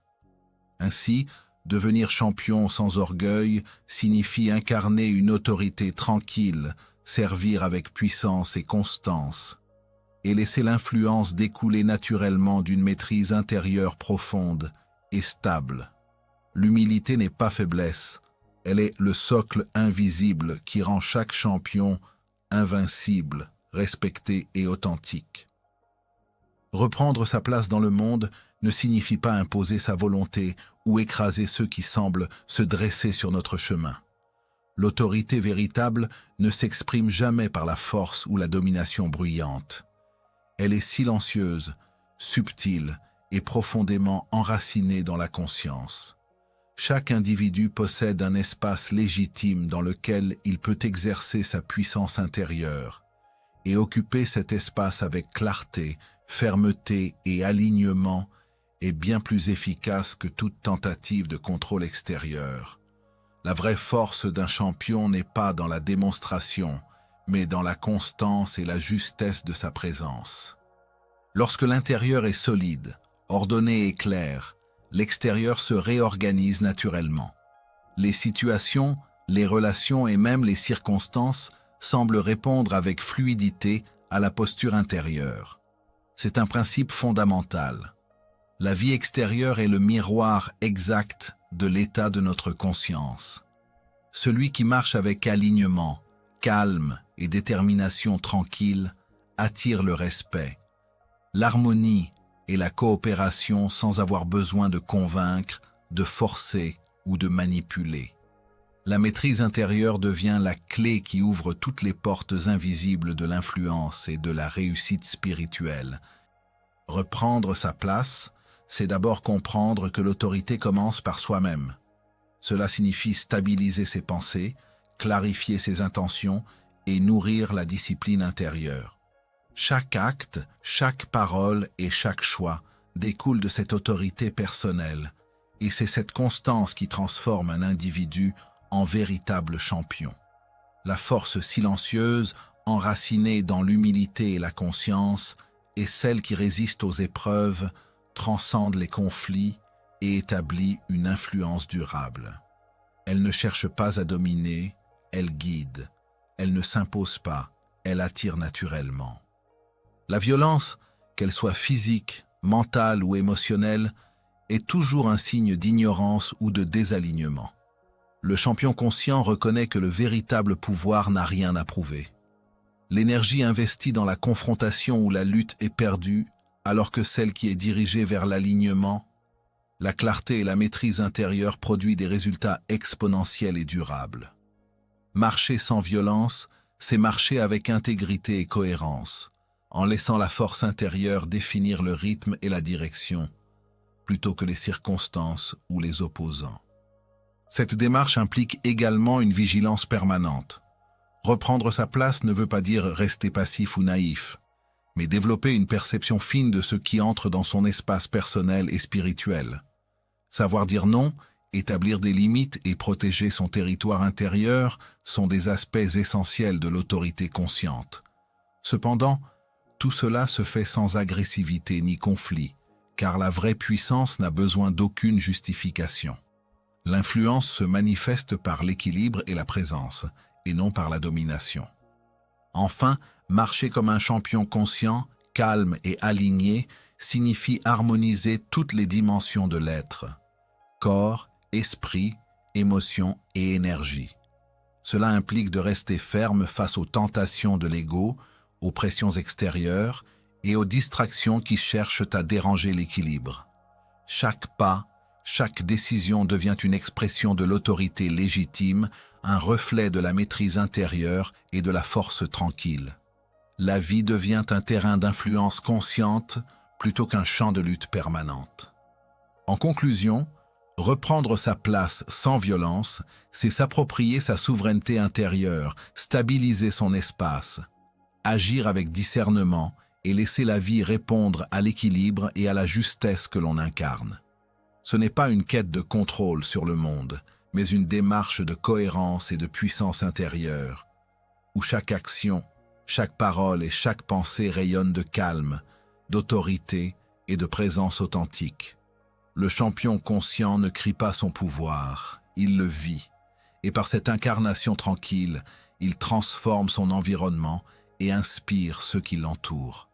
Ainsi, devenir champion sans orgueil signifie incarner une autorité tranquille, servir avec puissance et constance, et laisser l'influence découler naturellement d'une maîtrise intérieure profonde et stable. L'humilité n'est pas faiblesse, elle est le socle invisible qui rend chaque champion invincible, respecté et authentique. Reprendre sa place dans le monde ne signifie pas imposer sa volonté ou écraser ceux qui semblent se dresser sur notre chemin. L'autorité véritable ne s'exprime jamais par la force ou la domination bruyante. Elle est silencieuse, subtile et profondément enracinée dans la conscience. Chaque individu possède un espace légitime dans lequel il peut exercer sa puissance intérieure, et occuper cet espace avec clarté, fermeté et alignement est bien plus efficace que toute tentative de contrôle extérieur. La vraie force d'un champion n'est pas dans la démonstration, mais dans la constance et la justesse de sa présence. Lorsque l'intérieur est solide, ordonné et clair, l'extérieur se réorganise naturellement. Les situations, les relations et même les circonstances semblent répondre avec fluidité à la posture intérieure. C'est un principe fondamental. La vie extérieure est le miroir exact de l'état de notre conscience. Celui qui marche avec alignement, calme et détermination tranquille attire le respect, l'harmonie et la coopération sans avoir besoin de convaincre, de forcer ou de manipuler. La maîtrise intérieure devient la clé qui ouvre toutes les portes invisibles de l'influence et de la réussite spirituelle. Reprendre sa place, c'est d'abord comprendre que l'autorité commence par soi-même. Cela signifie stabiliser ses pensées, clarifier ses intentions et nourrir la discipline intérieure. Chaque acte, chaque parole et chaque choix découle de cette autorité personnelle, et c'est cette constance qui transforme un individu en véritable champion. La force silencieuse, enracinée dans l'humilité et la conscience, est celle qui résiste aux épreuves, transcende les conflits et établit une influence durable. Elle ne cherche pas à dominer, elle guide. Elle ne s'impose pas, elle attire naturellement. La violence, qu'elle soit physique, mentale ou émotionnelle, est toujours un signe d'ignorance ou de désalignement. Le champion conscient reconnaît que le véritable pouvoir n'a rien à prouver. L'énergie investie dans la confrontation ou la lutte est perdue, alors que celle qui est dirigée vers l'alignement, la clarté et la maîtrise intérieure produit des résultats exponentiels et durables. Marcher sans violence, c'est marcher avec intégrité et cohérence, en laissant la force intérieure définir le rythme et la direction, plutôt que les circonstances ou les opposants. Cette démarche implique également une vigilance permanente. Reprendre sa place ne veut pas dire rester passif ou naïf, mais développer une perception fine de ce qui entre dans son espace personnel et spirituel. Savoir dire non, établir des limites et protéger son territoire intérieur sont des aspects essentiels de l'autorité consciente. Cependant, tout cela se fait sans agressivité ni conflit, car la vraie puissance n'a besoin d'aucune justification. L'influence se manifeste par l'équilibre et la présence, et non par la domination. Enfin, marcher comme un champion conscient, calme et aligné, signifie harmoniser toutes les dimensions de l'être, corps, esprit, émotion et énergie. Cela implique de rester ferme face aux tentations de l'ego, aux pressions extérieures et aux distractions qui cherchent à déranger l'équilibre. Chaque pas, chaque décision devient une expression de l'autorité légitime, un reflet de la maîtrise intérieure et de la force tranquille. La vie devient un terrain d'influence consciente plutôt qu'un champ de lutte permanente. En conclusion, reprendre sa place sans violence, c'est s'approprier sa souveraineté intérieure, stabiliser son espace, agir avec discernement et laisser la vie répondre à l'équilibre et à la justesse que l'on incarne. Ce n'est pas une quête de contrôle sur le monde, mais une démarche de cohérence et de puissance intérieure, où chaque action, chaque parole et chaque pensée rayonnent de calme, d'autorité et de présence authentique. Le champion conscient ne crie pas son pouvoir, il le vit, et par cette incarnation tranquille, il transforme son environnement et inspire ceux qui l'entourent.